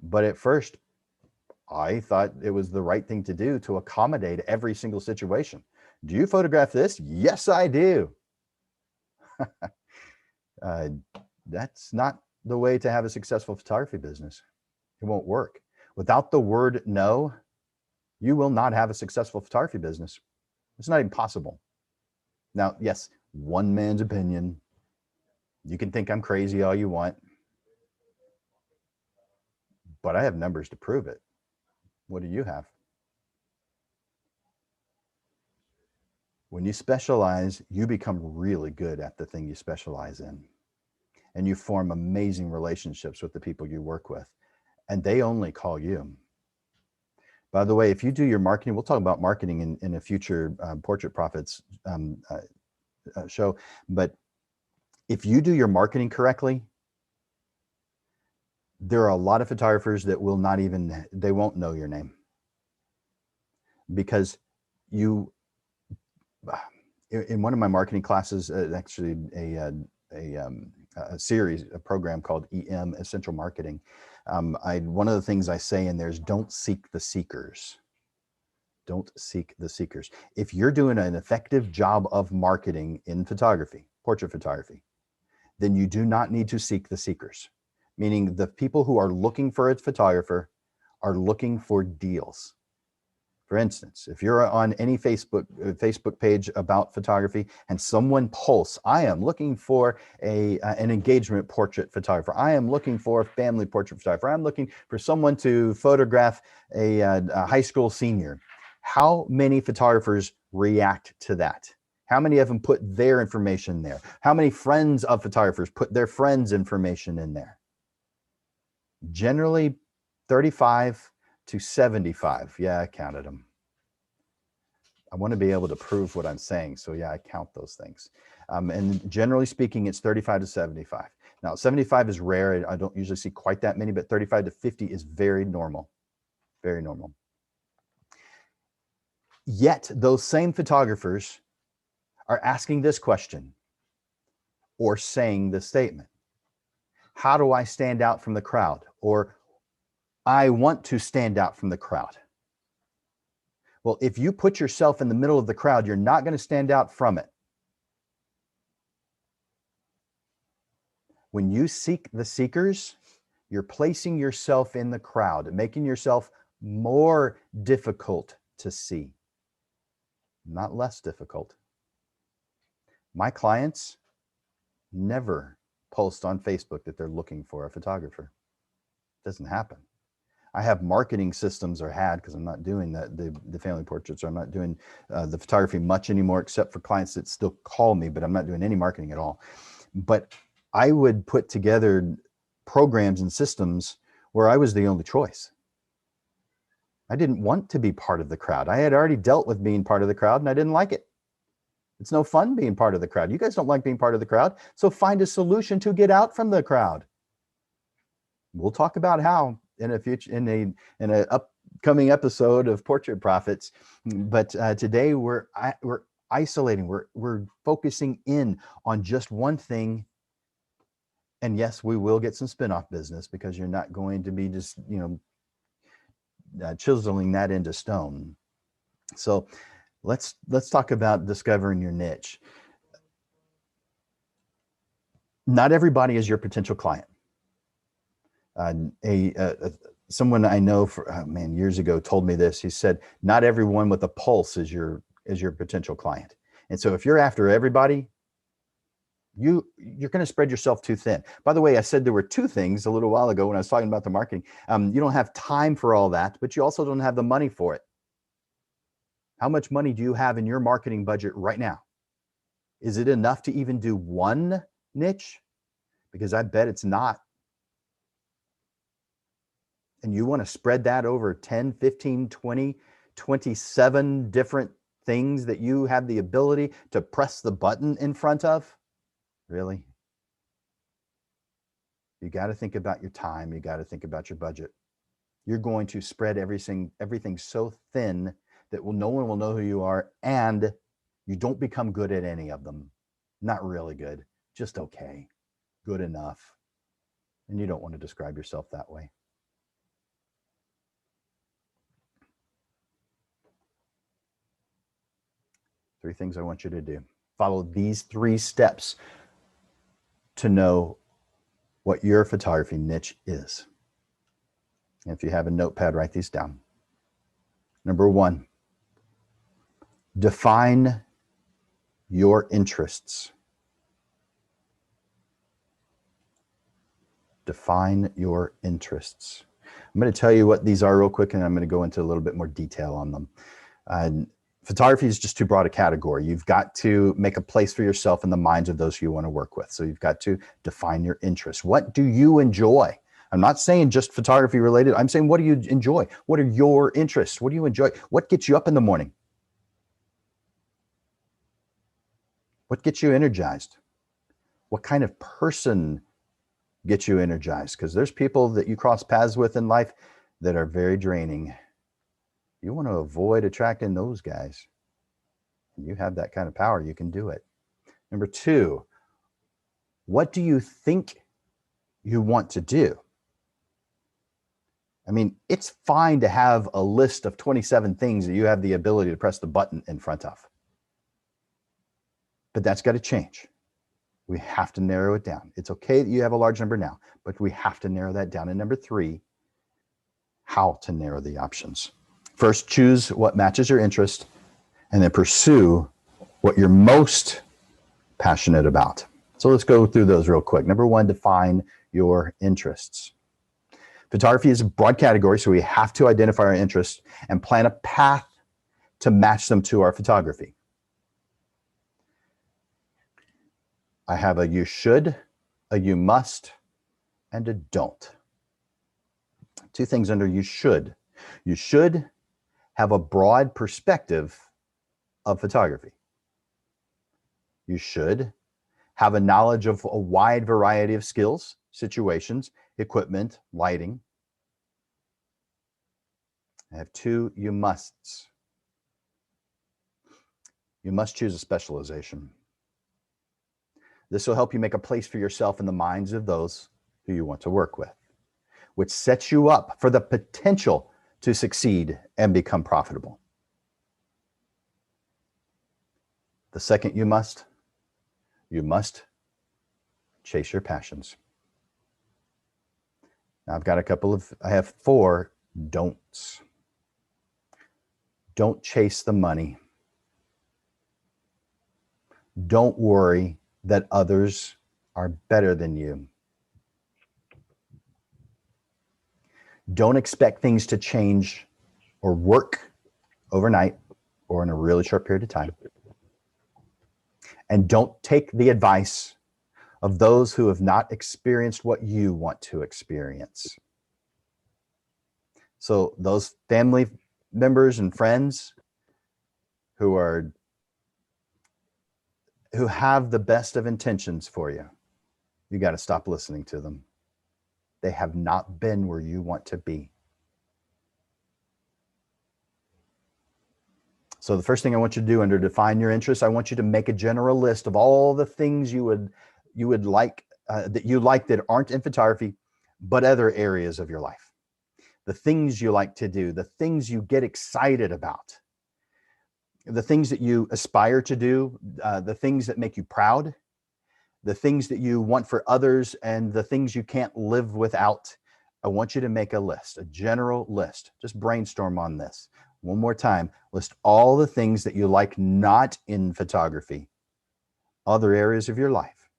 But at first, I thought it was the right thing to do to accommodate every single situation. Do you photograph this? Yes, I do. uh, that's not the way to have a successful photography business. It won't work. Without the word no, you will not have a successful photography business. It's not even possible. Now, yes, one man's opinion. You can think I'm crazy all you want, but I have numbers to prove it. What do you have? When you specialize, you become really good at the thing you specialize in, and you form amazing relationships with the people you work with, and they only call you. By the way, if you do your marketing, we'll talk about marketing in a future Portrait Profits show, but if you do your marketing correctly, there are a lot of photographers that will not even, they won't know your name, because you, in one of my marketing classes, actually a series, a program called EM, Essential Marketing, one of the things I say in there is don't seek the seekers. Don't seek the seekers. If you're doing an effective job of marketing in photography, portrait photography, then you do not need to seek the seekers, meaning the people who are looking for a photographer are looking for deals. For instance, if you're on any Facebook page about photography and someone posts, I am looking for an engagement portrait photographer. I am looking for a family portrait photographer. I'm looking for someone to photograph a high school senior. How many photographers react to that? How many of them put their information there? How many friends of photographers put their friends' information in there? Generally 35 to 75. Yeah, I counted them. I want to be able to prove what I'm saying. So yeah, I count those things. And generally speaking, it's 35 to 75. Now, 75 is rare. I don't usually see quite that many, but 35 to 50 is very normal, very normal. Yet those same photographers are asking this question or saying this statement. How do I stand out from the crowd? Or I want to stand out from the crowd. Well, if you put yourself in the middle of the crowd, you're not going to stand out from it. When you seek the seekers, you're placing yourself in the crowd, making yourself more difficult to see, not less difficult. My clients never post on Facebook that they're looking for a photographer. It doesn't happen. I have marketing systems, or had, because I'm not doing the family portraits, or I'm not doing the photography much anymore, except for clients that still call me, but I'm not doing any marketing at all. But I would put together programs and systems where I was the only choice. I didn't want to be part of the crowd. I had already dealt with being part of the crowd and I didn't like it. It's no fun being part of the crowd. You guys don't like being part of the crowd. So find a solution to get out from the crowd. We'll talk about how in a future, in a upcoming episode of Portrait Profits. But today we're isolating. We're focusing in on just one thing. And yes, we will get some spin-off business, because you're not going to be just, chiseling that into stone. So let's talk about discovering your niche. Not everybody is your potential client. Someone I know years ago told me this. He said, not everyone with a pulse is your potential client. And so if you're after everybody, you're going to spread yourself too thin. By the way, I said there were two things a little while ago when I was talking about the marketing. You don't have time for all that, but you also don't have the money for it. How much money do you have in your marketing budget right now? Is it enough to even do one niche? Because I bet it's not. And you want to spread that over 10, 15, 20, 27 different things that you have the ability to press the button in front of? Really? You got to think about your time. You got to think about your budget. You're going to spread everything so thin that no one will know who you are, and you don't become good at any of them. Not really good, just okay, good enough. And you don't want to describe yourself that way. 3 things I want you to do. Follow these 3 steps to know what your photography niche is. And if you have a notepad, write these down. Number 1, define your interests. Define your interests. I'm going to tell you what these are real quick, and I'm going to go into a little bit more detail on them. Photography is just too broad a category. You've got to make a place for yourself in the minds of those who you want to work with. So you've got to define your interests. What do you enjoy? I'm not saying just photography related. I'm saying, what do you enjoy? What are your interests? What do you enjoy? What gets you up in the morning? What gets you energized? What kind of person gets you energized? Because there's people that you cross paths with in life that are very draining. You want to avoid attracting those guys. You have that kind of power, you can do it. Number 2, what do you think you want to do? I mean, it's fine to have a list of 27 things that you have the ability to press the button in front of. But that's got to change. We have to narrow it down. It's okay that you have a large number now, but we have to narrow that down. And number 3, how to narrow the options. First, choose what matches your interest, and then pursue what you're most passionate about. So let's go through those real quick. Number 1, define your interests. Photography is a broad category, so we have to identify our interests and plan a path to match them to our photography. I have a you should, a you must, and a don't. 2 things under you should. You should have a broad perspective of photography. You should have a knowledge of a wide variety of skills, situations, equipment, lighting. I have 2 you musts. You must choose a specialization. This will help you make a place for yourself in the minds of those who you want to work with, which sets you up for the potential to succeed and become profitable. The second you must chase your passions. Now I have 4 don'ts. Don't chase the money. Don't worry that others are better than you. Don't expect things to change or work overnight or in a really short period of time. And don't take the advice of those who have not experienced what you want to experience. So those family members and friends who have the best of intentions for you, you got to stop listening to them. They have not been where you want to be. So the first thing I want you to do under define your interests, I want you to make a general list of all the things you would like that aren't in photography, but other areas of your life. The things you like to do, the things you get excited about, the things that you aspire to do, the things that make you proud, the things that you want for others, and the things you can't live without. I want you to make a list, a general list. Just brainstorm on this. One more time, list all the things that you like not in photography, other areas of your life.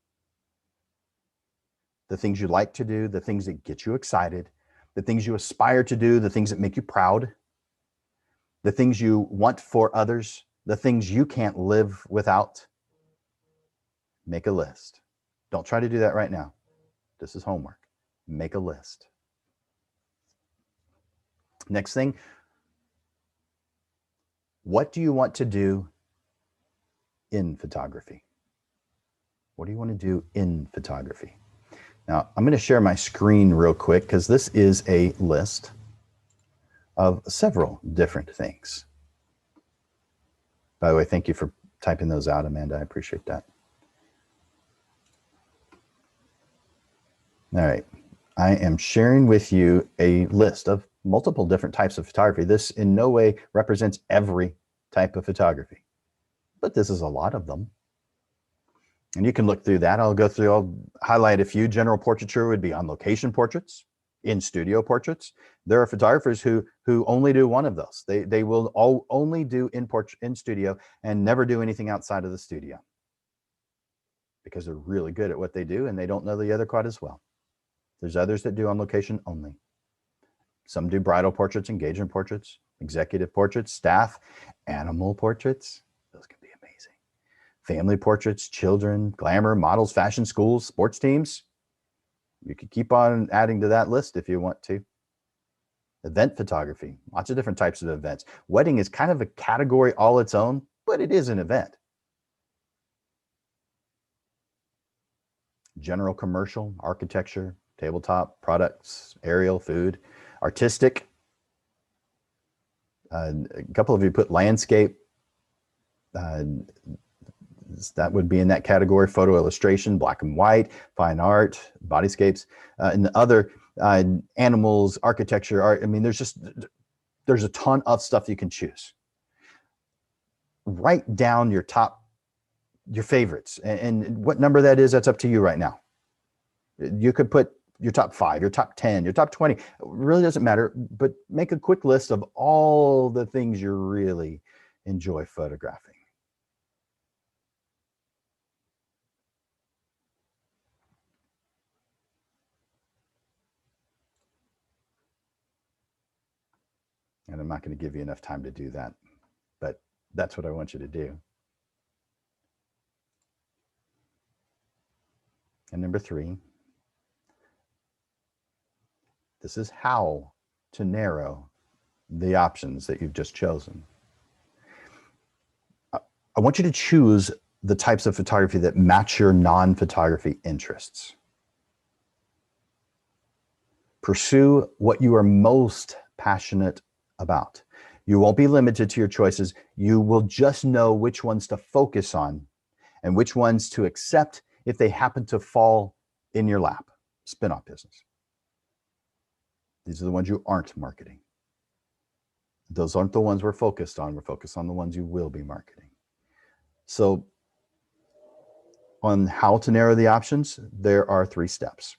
The things you like to do, the things that get you excited, the things you aspire to do, the things that make you proud, the things you want for others, the things you can't live without. Make a list. Don't try to do that right now. This is homework. Make a list. Next thing, what do you want to do in photography? What do you want to do in photography? Now, I'm going to share my screen real quick because this is a list of several different things. By the way, thank you for typing those out, Amanda. I appreciate that. All right. I am sharing with you a list of multiple different types of photography. This in no way represents every type of photography. but this is a lot of them. And you can look through that. I'll highlight a few. General portraiture would be on location portraits, in studio portraits. There are photographers who only do one of those. They will only do in studio and never do anything outside of the studio because they're really good at what they do and they don't know the other quite as well. There's others that do on location only. Some do bridal portraits, engagement portraits, executive portraits, staff, animal portraits. Those can be amazing. Family portraits, children, glamour, models, fashion, schools, sports teams. You could keep on adding to that list if you want to. Event photography, lots of different types of events. Wedding is kind of a category all its own, but it is an event. General commercial, architecture, tabletop, products, aerial, food, artistic. A couple of you put landscape. That would be in that category. Photo illustration, black and white, fine art, bodyscapes, and the other animals, architecture, art. I mean, there's a ton of stuff you can choose. Write down your favorites, and what number that is, that's up to you right now. You could put your top 5, your top 10, your top 20. It really doesn't matter, but make a quick list of all the things you really enjoy photographing. And I'm not going to give you enough time to do that, but that's what I want you to do. And number 3, this is how to narrow the options that you've just chosen. I want you to choose the types of photography that match your non-photography interests. Pursue what you are most passionate about. You won't be limited to your choices. You will just know which ones to focus on and which ones to accept if they happen to fall in your lap. Spin-off business. These are the ones you aren't marketing. Those aren't the ones we're focused on. We're focused on the ones you will be marketing. So on how to narrow the options, there are 3 steps.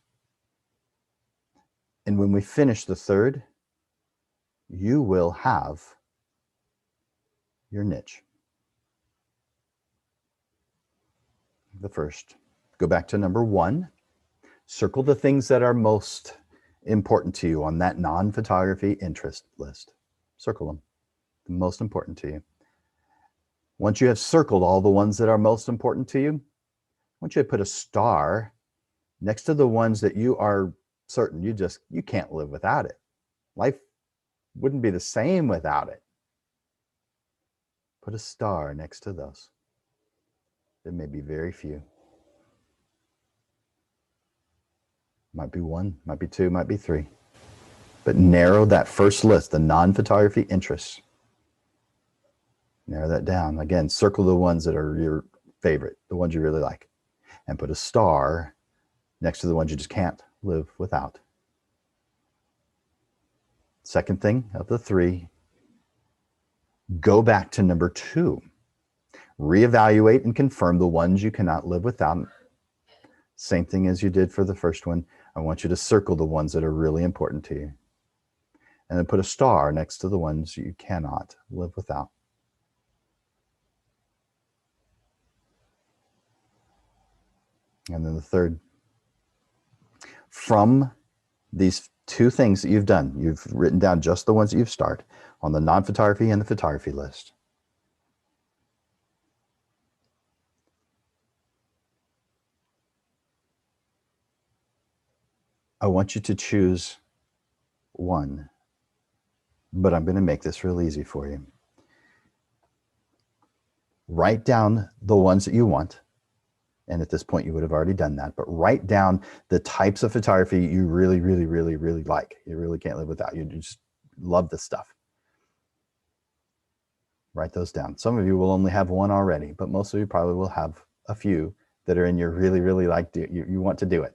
And when we finish the 3rd, you will have your niche. The first, go back to number 1, circle the things that are most important to you on that non-photography interest list. Circle them, the most important to you. Once you have circled all the ones that are most important to you, I want you to put a star next to the ones that you are certain you can't live without it. Life wouldn't be the same without it. Put a star next to those. There may be very few. Might be 1, might be 2, might be 3. But narrow that first list, the non-photography interests. Narrow that down. Again, circle the ones that are your favorite, the ones you really like, and put a star next to the ones you just can't live without. Second thing of the 3, go back to number 2. Reevaluate and confirm the ones you cannot live without. Same thing as you did for the first one. I want you to circle the ones that are really important to you. And then put a star next to the ones you cannot live without. And then the 3rd, from these 2 things that you've done, you've written down just the ones that you've started on the non-photography and the photography list. I want you to choose one, but I'm going to make this real easy for you. Write down the ones that you want. And at this point, you would have already done that, but write down the types of photography you really, really, really, really like. You really can't live without. You just love this stuff. Write those down. Some of you will only have 1 already, but most of you probably will have a few that are in your really, really like, you want to do it.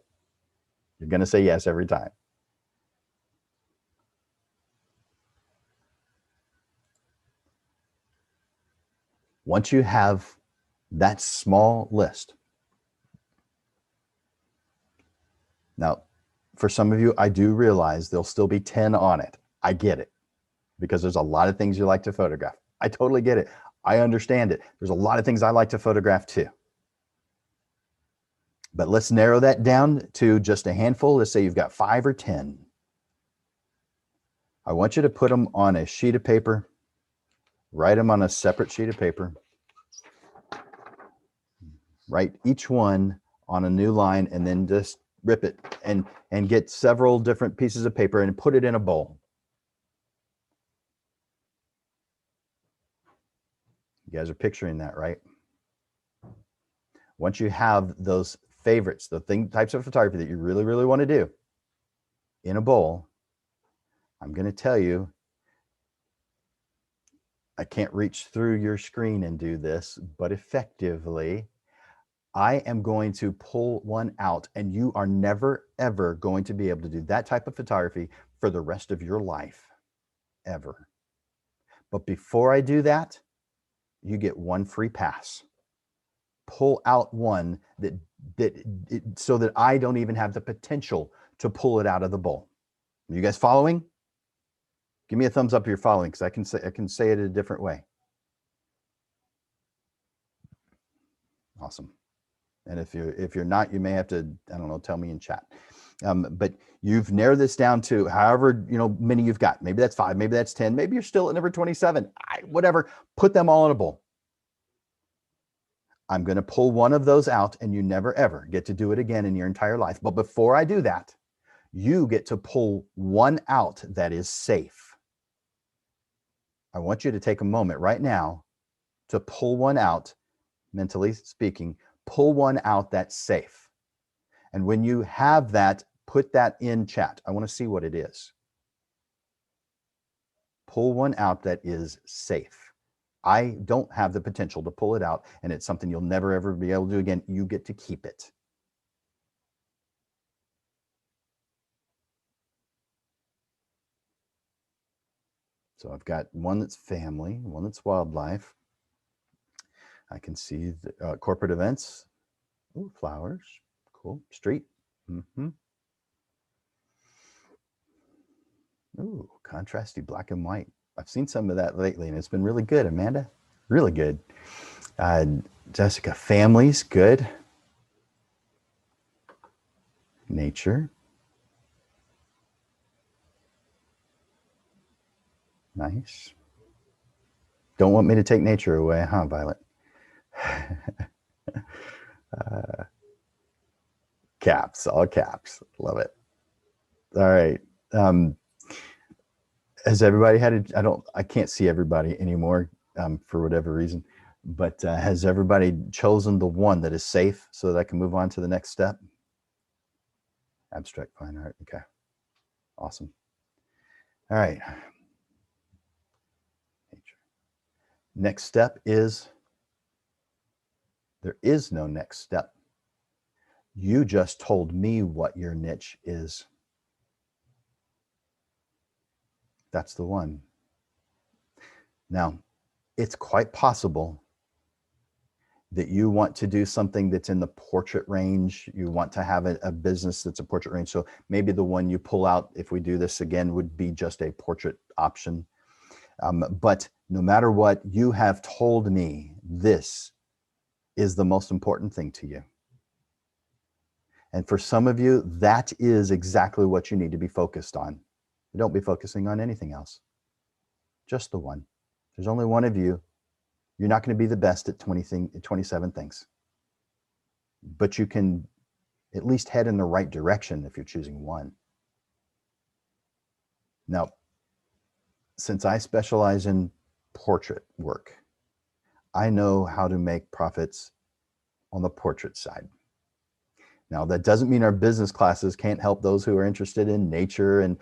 You're going to say yes every time. Once you have That small list. Now, for some of you, I do realize there'll still be 10 on it. I get it, because there's a lot of things you like to photograph. I totally get it. I understand it. There's a lot of things I like to photograph too. But let's narrow that down to just a handful. Let's say you've got 5 or 10. I want you to put them on a sheet of paper, write them on a separate sheet of paper, write each one on a new line, and then just rip it and get several different pieces of paper and put it in a bowl. You guys are picturing that, right? Once you have those favorites, the types of photography that you really, really want to do in a bowl, I'm going to tell you, I can't reach through your screen and do this, but effectively, I am going to pull one out, and you are never, ever going to be able to do that type of photography for the rest of your life, ever. But before I do that, you get one free pass. Pull out one so that I don't even have the potential to pull it out of the bowl. Are you guys following? Give me a thumbs up if you're following, because I can say it a different way. Awesome. And if you're not, you may have to, I don't know, tell me in chat. But you've narrowed this down to however many you've got. Maybe that's 5, maybe that's 10, maybe you're still at number 27. Whatever. Put them all in a bowl. I'm going to pull one of those out, and you never ever get to do it again in your entire life. But before I do that, you get to pull one out that is safe. I want you to take a moment right now to pull one out, mentally speaking, pull one out that's safe. And when you have that, put that in chat. I want to see what it is. Pull one out that is safe. I don't have the potential to pull it out, and it's something you'll never, ever be able to do again. You get to keep it. So I've got one that's family, one that's wildlife. I can see the corporate events. Ooh, flowers. Cool. Street. Mm-hmm. Ooh, contrasty black and white. I've seen some of that lately, and it's been really good, Amanda. Really good. Jessica, families, good. Nature. Nice. Don't want me to take nature away, huh, Violet? Caps, all caps. Love it. All right. Has everybody had I can't see everybody anymore for whatever reason, but has everybody chosen the one that is safe so that I can move on to the next step? Abstract fine art. Okay. Awesome. All right. Next step is, there is no next step. You just told me what your niche is. That's the one. Now, it's quite possible that you want to do something that's in the portrait range. You want to have a business that's a portrait range. So maybe the one you pull out, if we do this again, would be just a portrait option. But no matter what, you have told me this is the most important thing to you. And for some of you, that is exactly what you need to be focused on. Don't be focusing on anything else. Just the one. There's only one of you. You're not going to be the best at 27 things. But you can at least head in the right direction if you're choosing one. Now, since I specialize in portrait work, I know how to make profits on the portrait side. Now, that doesn't mean our business classes can't help those who are interested in nature and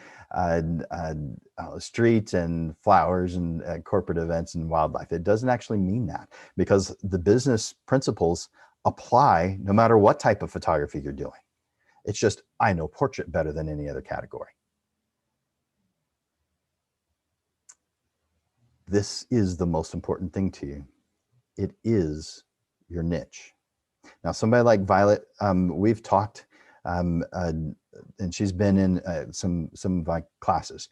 streets and flowers and corporate events and wildlife. It doesn't actually mean that, because the business principles apply no matter what type of photography you're doing. It's just, I know portrait better than any other category. This is the most important thing to you. It is your niche. Now, somebody like Violet, we've talked, and she's been in some of my classes.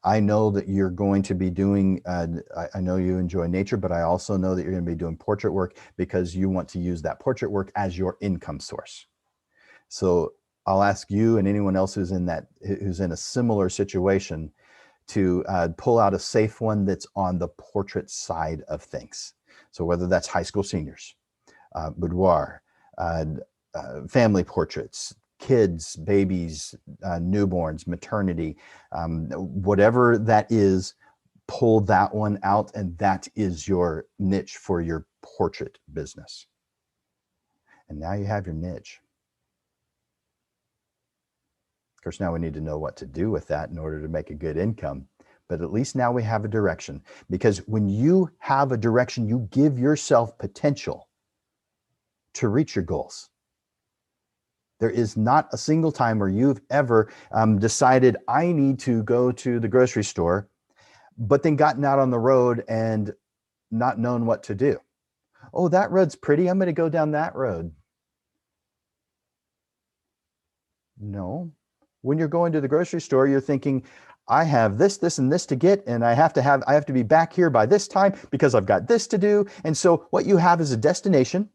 I know that you're going to be doing, I know you enjoy nature, but I also know that you're going to be doing portrait work because you want to use that portrait work as your income source. So I'll ask you and anyone else who's in a similar situation to pull out a safe one that's on the portrait side of things. So whether that's high school seniors, boudoir, family portraits, kids, babies, newborns, maternity, whatever that is, pull that one out, and that is your niche for your portrait business. And now you have your niche. Of course, now we need to know what to do with that in order to make a good income. But at least now we have a direction, because when you have a direction, you give yourself potential to reach your goals. There is not a single time where you've ever decided, I need to go to the grocery store, but then gotten out on the road and not known what to do. Oh, that road's pretty, I'm going to go down that road. No. When you're going to the grocery store, you're thinking, I have this, this, and this to get, and I have to be back here by this time because I've got this to do. And so what you have is a destination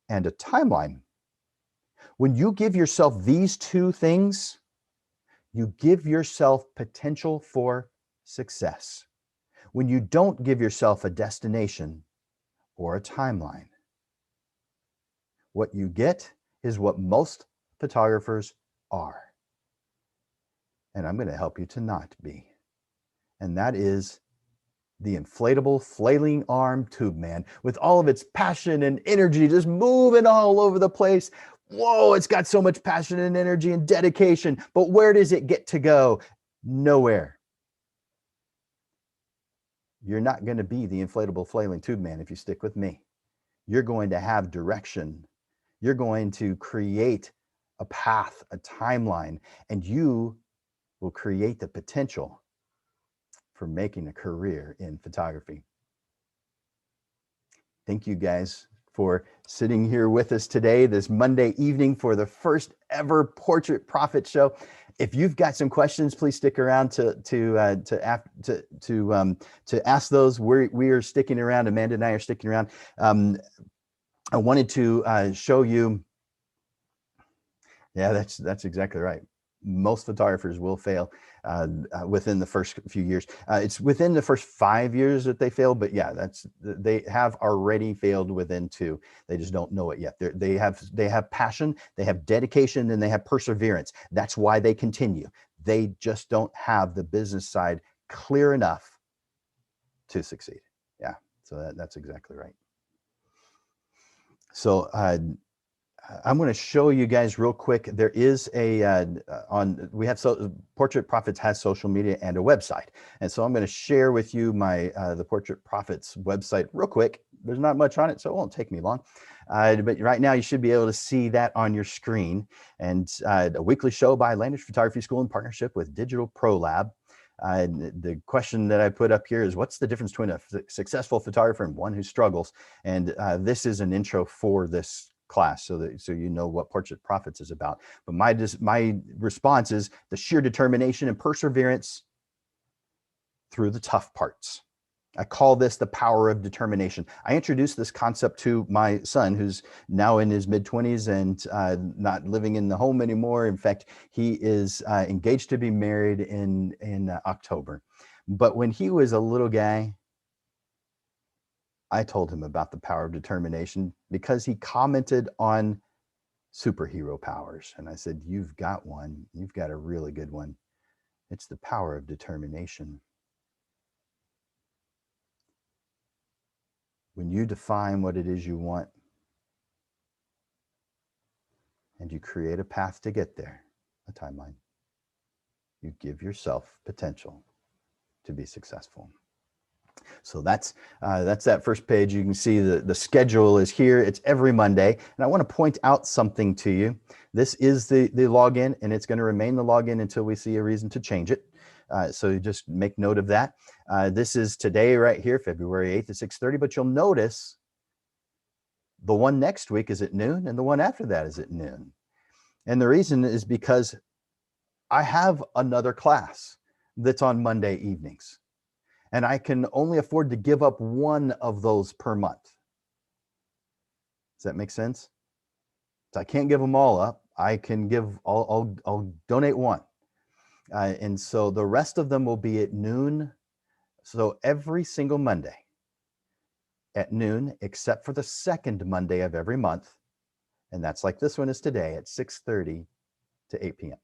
and a timeline. When you give yourself these two things, you give yourself potential for success. When you don't give yourself a destination or a timeline, what you get is what most photographers are. And I'm going to help you to not be. And that is the inflatable flailing arm tube man, with all of its passion and energy just moving all over the place. Whoa, it's got so much passion and energy and dedication, but where does it get to go? Nowhere. You're not going to be the inflatable flailing tube man if you stick with me. You're going to have direction. You're going to create a path, a timeline, and you will create the potential for making a career in photography. Thank you guys for sitting here with us today, this Monday evening, for the first ever Portrait Profit Show. If you've got some questions, please stick around to ask those. We are sticking around. Amanda and I are sticking around. I wanted to show you. Yeah, that's exactly right. Most photographers will fail within the first few years. It's within the first 5 years that they fail, but yeah, they have already failed within 2. They just don't know it yet. They have passion, they have dedication, and they have perseverance. That's why they continue. They just don't have the business side clear enough to succeed. Yeah, so that's exactly right. So I'm going to show you guys real quick. There is Portrait Profits has social media and a website. And so I'm going to share with you the Portrait Profits website real quick. There's not much on it, so it won't take me long. But right now you should be able to see that on your screen. And a weekly show by Landers Photography School in partnership with Digital Pro Lab. The question that I put up here is, what's the difference between a successful photographer and one who struggles? And this is an intro for this class, so you know what Portrait Profits is about. But my response is the sheer determination and perseverance through the tough parts. I call this the power of determination. I introduced this concept to my son, who's now in his mid-20s and not living in the home anymore. In fact, he is engaged to be married in October. But when he was a little guy, I told him about the power of determination because he commented on superhero powers. And I said, you've got one. You've got a really good one. It's the power of determination. When you define what it is you want and you create a path to get there, a timeline, you give yourself potential to be successful. So that's that first page. You can see the schedule is here. It's every Monday. And I want to point out something to you. This is the login, and it's going to remain the login until we see a reason to change it. So you just make note of that. This is today right here, February 8th at 6:30. But you'll notice The one next week is at noon, and the one after that is at noon. And the reason is because I have another class that's on Monday evenings, and I can only afford to give up one of those per month. Does that make sense? So I can't give them all up. I can give, I'll donate one. And so the rest of them will be at noon. So every single Monday at noon, except for the second Monday of every month. And that's like this one is today at 6:30 to 8 p.m.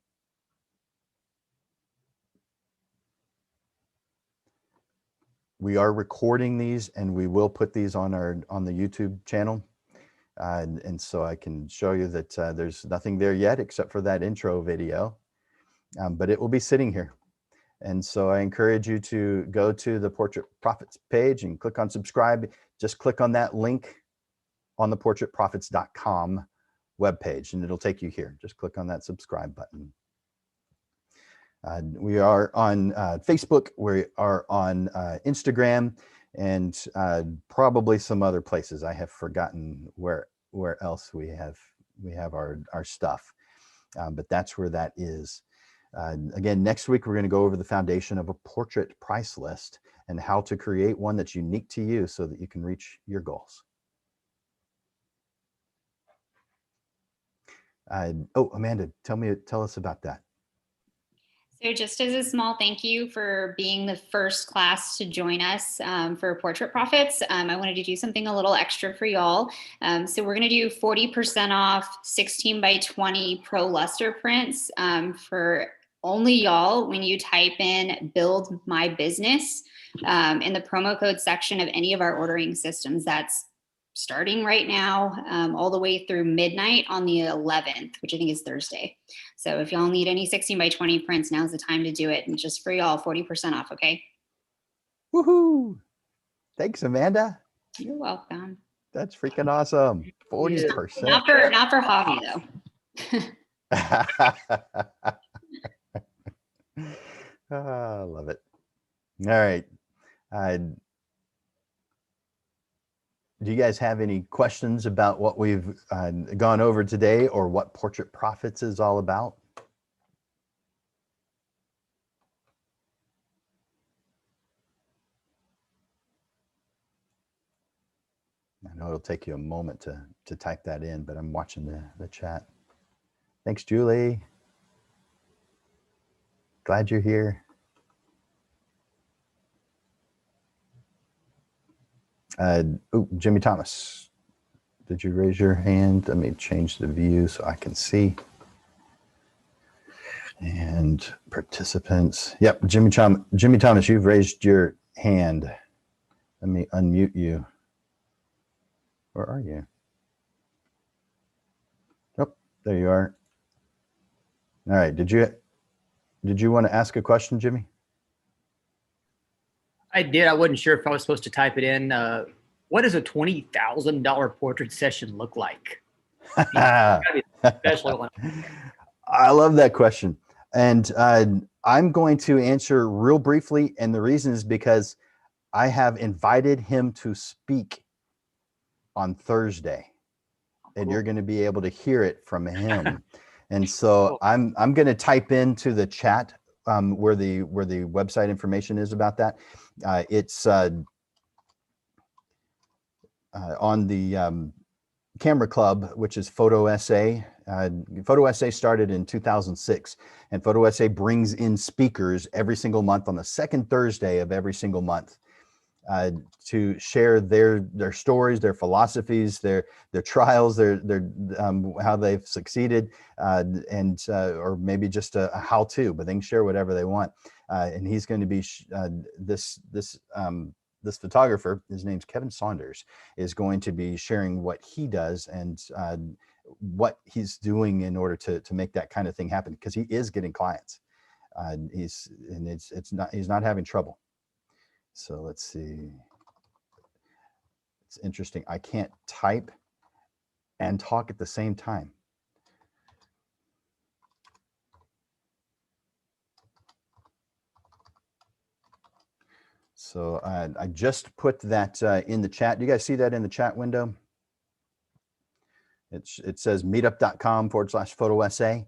We are recording these, and we will put these on the YouTube channel. And so I can show you that there's nothing there yet except for that intro video, but it will be sitting here. And so I encourage you to go to the Portrait Profits page and click on subscribe. Just click on that link on the portraitprofits.com webpage, and it'll take you here. Just click on that subscribe button. We are on Facebook, we are on Instagram, and probably some other places. I have forgotten where else we have our stuff, but that's where that is. Again, next week, we're going to go over the foundation of a portrait price list and how to create one that's unique to you so that you can reach your goals. Oh, Amanda, tell us about that. So just as a small thank you for being the first class to join us for Portrait Profits, I wanted to do something a little extra for y'all. So we're going to do 40% off 16 by 20 Pro Luster prints for only y'all when you type in "Build My Business" in the promo code section of any of our ordering systems. That's starting right now, all the way through midnight on the 11th, which I think is Thursday. So if y'all need any 16 by 20 prints, now's the time to do it. And just for y'all, 40% off, okay? Woohoo! Thanks, Amanda. You're welcome. That's freaking awesome. 40%. Not for hobby, though. I love it. All right. Do you guys have any questions about what we've gone over today, or what Portrait Profits is all about? I know it'll take you a moment to type that in, but I'm watching the chat. Thanks, Julie. Glad you're here. Oh, Jimmy Thomas, did you raise your hand? Let me change the view so I can see. And participants. Yep, Jimmy Thomas, you've raised your hand. Let me unmute you. Where are you? Oh, there you are. All right. Did you want to ask a question, Jimmy? I did. I wasn't sure if I was supposed to type it in. What does a $20,000 portrait session look like? I love that question. And I'm going to answer real briefly. And the reason is because I have invited him to speak on Thursday, and you're going to be able to hear it from him. And so I'm going to type into the chat where the website information is about that. It's on the Camera Club, which is Photo SA. Photo SA started in 2006, and Photo SA brings in speakers every single month on the second Thursday of every single month to share their stories, their philosophies, their trials, their how they've succeeded, and or maybe just a how-to, but they can share whatever they want. And he's going to be this photographer, his name's Kevin Saunders, is going to be sharing what he does and what he's doing in order to make that kind of thing happen, because he is getting clients. He's not having trouble. So let's see. It's interesting. I can't type and talk at the same time. So I just put that in the chat. Do you guys see that in the chat window? It says meetup.com/photo essay.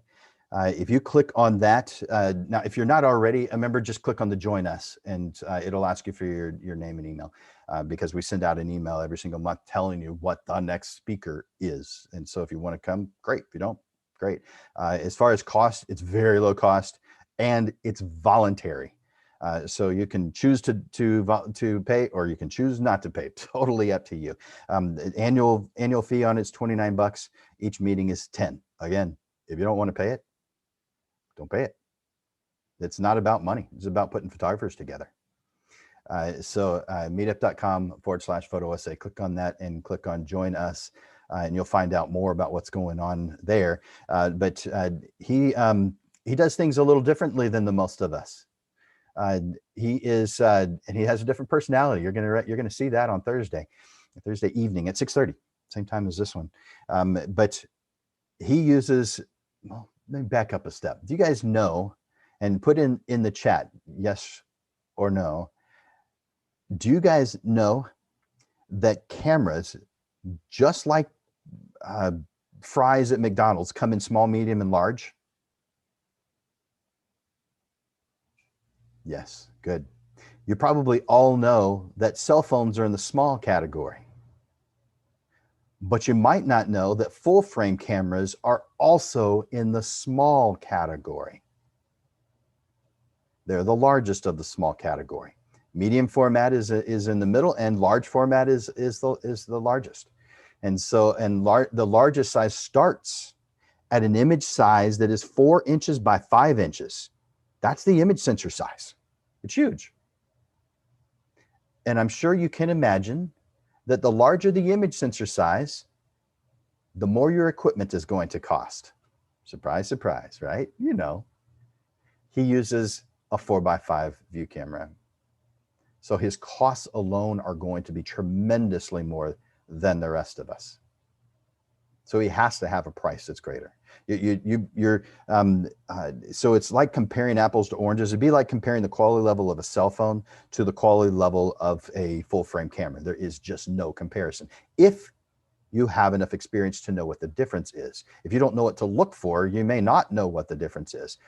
If you click on that, now, if you're not already a member, just click on the join us, and it'll ask you for your name and email, because we send out an email every single month telling you what the next speaker is. And so if you want to come, great. If you don't, great. As far as cost, it's very low cost and it's voluntary. So you can choose to pay, or you can choose not to pay. Totally up to you. The annual fee on it's $29. Each meeting is 10. Again, if you don't want to pay it, don't pay it. It's not about money. It's about putting photographers together. So meetup.com/photo essay. Click on that and click on join us, and you'll find out more about what's going on there. But he does things a little differently than the most of us. He is, and he has a different personality. You're gonna see that on Thursday evening at 6:30, same time as this one. But he uses, well, let me back up a step. Do you guys know, and put in the chat, yes or no, do you guys know that cameras, just like fries at McDonald's, come in small, medium, and large? Yes, good. You probably all know that cell phones are in the small category. But you might not know that full frame cameras are also in the small category. They're the largest of the small category. Medium format is in the middle, and large format is the largest. And so, the largest size starts at an image size that is 4 inches by 5 inches. That's the image sensor size. It's huge. And I'm sure you can imagine that the larger the image sensor size, the more your equipment is going to cost. Surprise, surprise, right? You know, he uses a 4x5 view camera. So his costs alone are going to be tremendously more than the rest of us. So he has to have a price that's greater. So it's like comparing apples to oranges. It'd be like comparing the quality level of a cell phone to the quality level of a full frame camera. There is just no comparison. If you have enough experience to know what the difference is. If you don't know what to look for, you may not know what the difference is.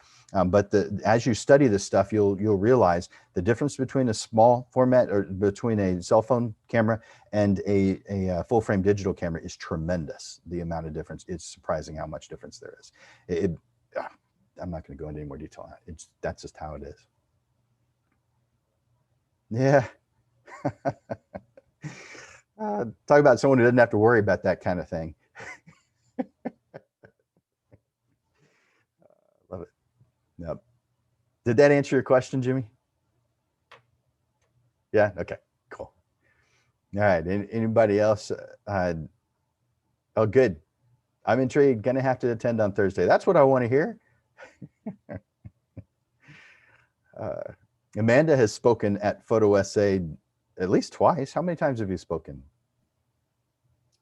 But as you study this stuff, you'll realize the difference between a small format, or between a cell phone camera and a full frame digital camera, is tremendous. The amount of difference, it's surprising how much difference there is. I'm not going to go into any more detail on that. That's just how it is. Yeah. Talk about someone who doesn't have to worry about that kind of thing. Love it. Yep. Did that answer your question, Jimmy? Yeah. Okay. Cool. All right. Anybody else? Oh, good. I'm intrigued. Gonna have to attend on Thursday. That's what I want to hear. Amanda has spoken at Photo Essay at least twice. How many times have you spoken?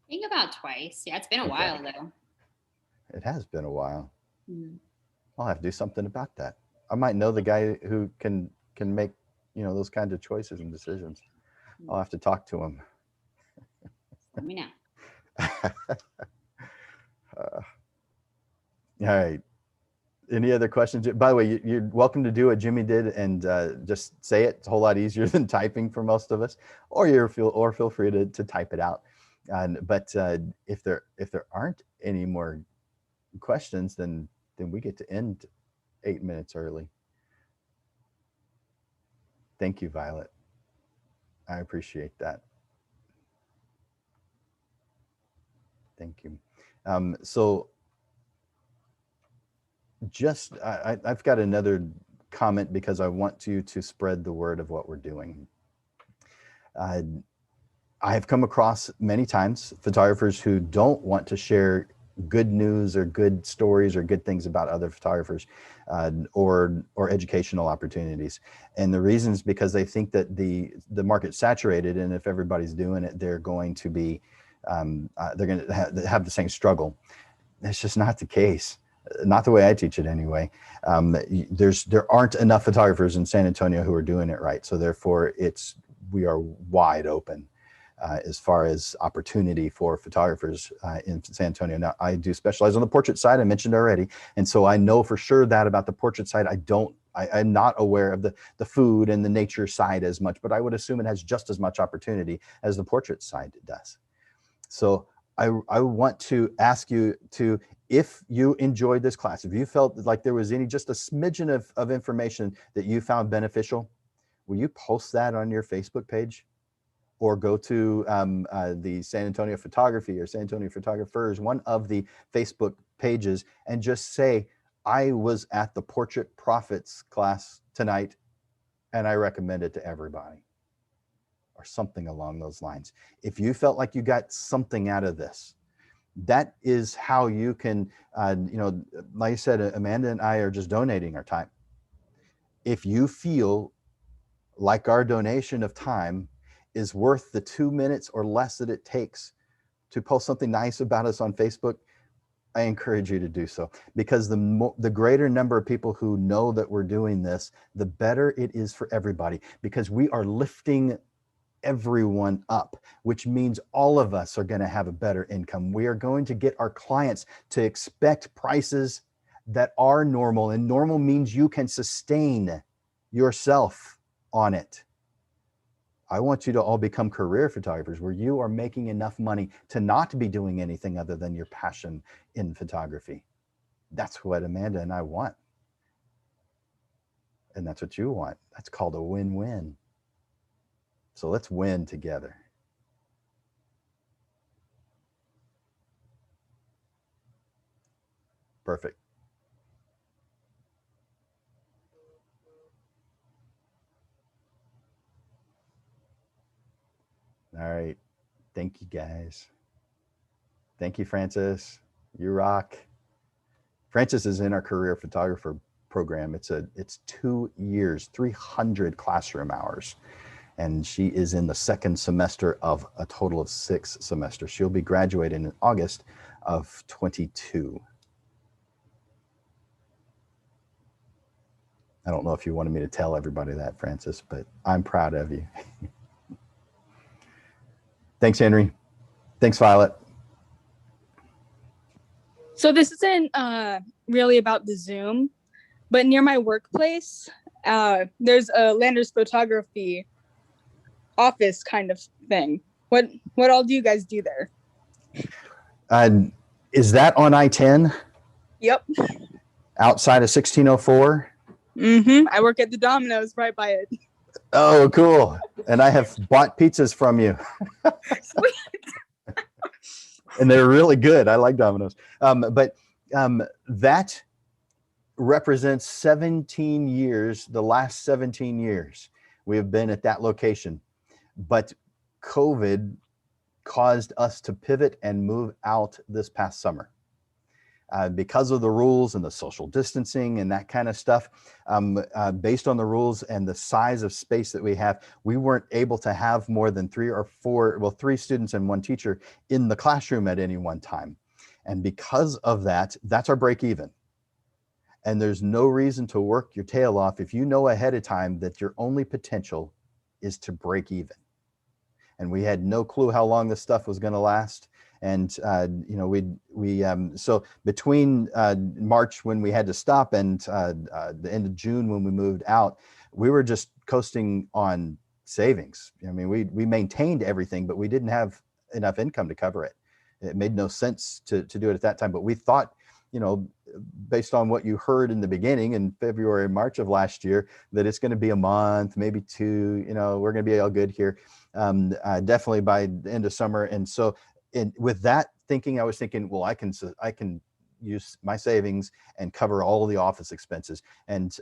I think about twice. Yeah, it's been a while though. It has been a while. I'll have to do something about that. I might know the guy who can make, those kinds of choices and decisions. I'll have to talk to him. Let me know. All right. Any other questions? By the way, you're welcome to do what Jimmy did and just say it. It's a whole lot easier than typing for most of us. Or feel free to type it out. But if there aren't any more questions, then we get to end 8 minutes early. Thank you, Violet. I appreciate that. Thank you. So just I've got another comment because I want you to spread the word of what we're doing. I have come across many times photographers who don't want to share good news or good stories or good things about other photographers or educational opportunities. And the reason is because they think that the market's saturated, and if everybody's doing it, they're going to be they're going to have the same struggle. That's just not the case. Not the way I teach it anyway. There aren't enough photographers in San Antonio who are doing it right. So therefore we are wide open. as far as opportunity for photographers in San Antonio. Now, I do specialize on the portrait side, I mentioned already. And so I know for sure that about the portrait side. I'm not aware of the food and the nature side as much, but I would assume it has just as much opportunity as the portrait side does. So I want to ask you to, if you enjoyed this class, if you felt like there was just a smidgen of information that you found beneficial, will you post that on your Facebook page? Or go to the San Antonio Photography or San Antonio Photographers, one of the Facebook pages, and just say, I was at the Portrait Profits class tonight and I recommend it to everybody, or something along those lines. If you felt like you got something out of this, that is how you can, like I said, Amanda and I are just donating our time. If you feel like our donation of time is worth the 2 minutes or less that it takes to post something nice about us on Facebook, I encourage you to do so, because the greater number of people who know that we're doing this, the better it is for everybody, because we are lifting everyone up, which means all of us are going to have a better income. We are going to get our clients to expect prices that are normal, and normal means you can sustain yourself on it. I want you to all become career photographers where you are making enough money to not be doing anything other than your passion in photography. That's what Amanda and I want. And that's what you want. That's called a win-win. So let's win together. Perfect. All right. Thank you, guys. Thank you, Francis. You rock. Francis is in our career photographer program. It's 2 years, 300 classroom hours. And she is in the second semester of a total of 6 semesters. She'll be graduating in August of 22. I don't know if you wanted me to tell everybody that, Francis, but I'm proud of you. Thanks, Henry. Thanks, Violet. So this isn't really about the Zoom, but near my workplace, there's a Landers Photography office kind of thing. What all do you guys do there? Is that on I-10? Yep. Outside of 1604? I work at the Domino's right by it. Oh, cool. And I have bought pizzas from you. Sweet. And they're really good. I like Domino's. But that represents 17 years, the last 17 years we have been at that location. But COVID caused us to pivot and move out this past summer. Because of the rules and the social distancing and that kind of stuff, based on the rules and the size of space that we have, we weren't able to have more than 3 or 4, well, 3 students and 1 teacher in the classroom at any one time. And because of that, that's our break even. And there's no reason to work your tail off if you know ahead of time that your only potential is to break even. And we had no clue how long this stuff was going to last. And so between March, when we had to stop, and the end of June when we moved out, we were just coasting on savings. I mean, we maintained everything, but we didn't have enough income to cover it. It made no sense to do it at that time. But we thought, based on what you heard in the beginning in February, March of last year, that it's going to be a month, maybe 2. We're going to be all good here. Definitely by the end of summer. And so, with that thinking, I was thinking, well, I can use my savings and cover all of the office expenses. And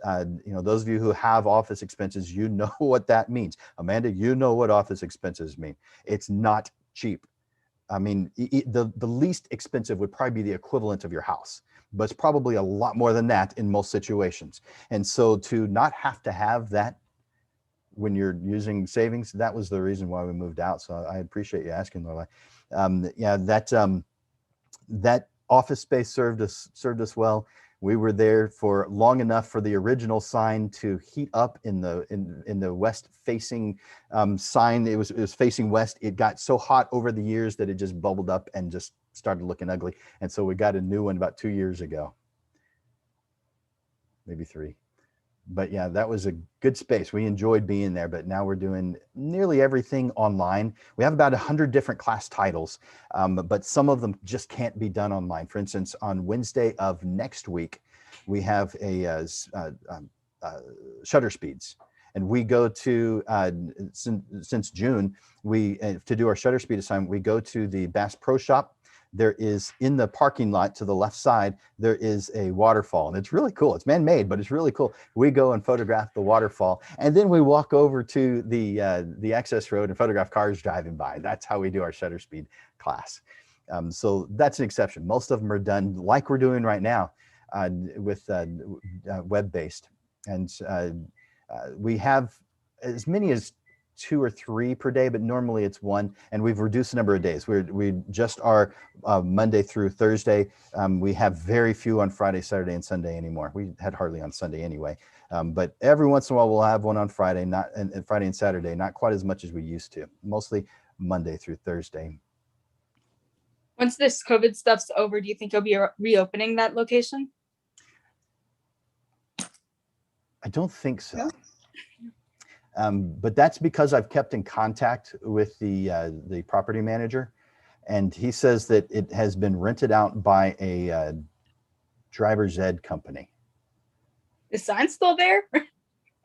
those of you who have office expenses, you know what that means. Amanda, you know what office expenses mean. It's not cheap. I mean, the least expensive would probably be the equivalent of your house, but it's probably a lot more than that in most situations. And so to not have to have that when you're using savings, that was the reason why we moved out. So I appreciate you asking, Lorelai. That office space served us well. We were there for long enough for the original sign to heat up in the west facing sign. It was facing west. It got so hot over the years that it just bubbled up and just started looking ugly. And so we got a new one about 2 years ago, maybe 3. But yeah, that was a good space. We enjoyed being there, but now we're doing nearly everything online. We have about 100 different class titles, but some of them just can't be done online. For instance, on Wednesday of next week, we have a shutter speeds. And we go to, since June, to do our shutter speed assignment, we go to the Bass Pro Shop. There is, in the parking lot to the left side, there is a waterfall, and it's really cool. It's man-made, but it's really cool. We go and photograph the waterfall, and then we walk over to the access road and photograph cars driving by. That's how we do our shutter speed class. So that's an exception. Most of them are done like we're doing right now with web-based, and we have as many as 2 or 3 per day, but normally it's 1, and we've reduced the number of days. We just are Monday through Thursday. We have very few on Friday, Saturday, and Sunday anymore. We had hardly on Sunday anyway, but every once in a while we'll have one on Friday, and Friday and Saturday, not quite as much as we used to. Mostly Monday through Thursday. Once this COVID stuff's over, do you think you'll be reopening that location? I don't think so. But that's because I've kept in contact with the property manager, and he says that it has been rented out by a driver's ed company. Is sign still there?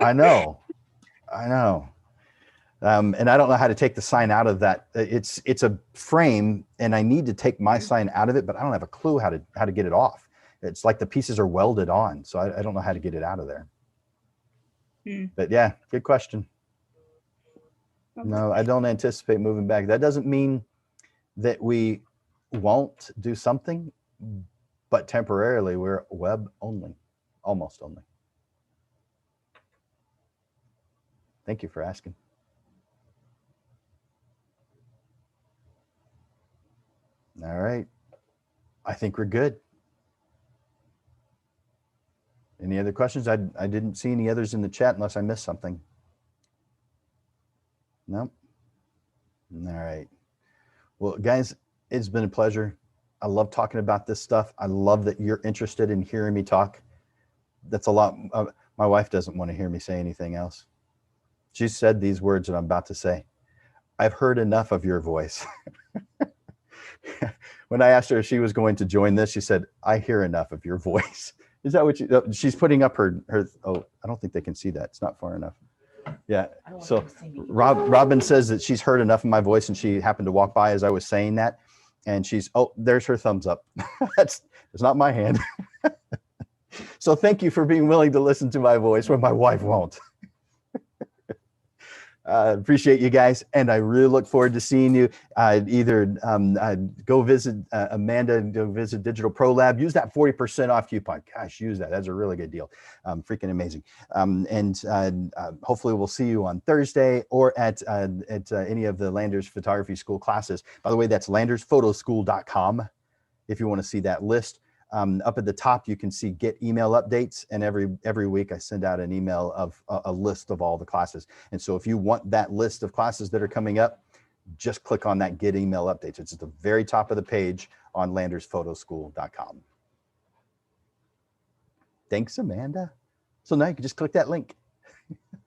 I know. And I don't know how to take the sign out of that. It's a frame, and I need to take my sign out of it, but I don't have a clue how to get it off. It's like the pieces are welded on, so I don't know how to get it out of there. But yeah, good question. No, I don't anticipate moving back. That doesn't mean that we won't do something, but temporarily we're web only, almost only. Thank you for asking. All right. I think we're good. Any other questions? I didn't see any others in the chat unless I missed something. Nope. All right. Well, guys, it's been a pleasure. I love talking about this stuff. I love that you're interested in hearing me talk. That's a lot. My wife doesn't want to hear me say anything else. She said these words that I'm about to say. I've heard enough of your voice. When I asked her if she was going to join this, she said, I hear enough of your voice. Is that what she's putting up her, oh, I don't think they can see that. It's not far enough. Yeah. So Robin says that she's heard enough of my voice, and she happened to walk by as I was saying that. And there's her thumbs up. It's not my hand. So thank you for being willing to listen to my voice when my wife won't. Appreciate you guys, and I really look forward to seeing you. Either go visit Amanda, go visit Digital Pro Lab. Use that 40% off coupon. Gosh, use that. That's a really good deal. Freaking amazing. And hopefully we'll see you on Thursday or at any of the Landers Photography School classes. By the way, that's landersphotoschool.com if you want to see that list. Up at the top, you can see get email updates, and every week I send out an email of a list of all the classes. And so if you want that list of classes that are coming up, just click on that get email updates. It's at the very top of the page on landersphotoschool.com. Thanks, Amanda. So now you can just click that link. All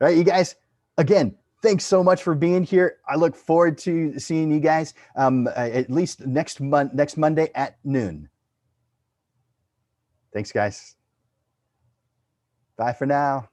right, you guys, again, thanks so much for being here. I look forward to seeing you guys at least next Monday at noon. Thanks, guys. Bye for now.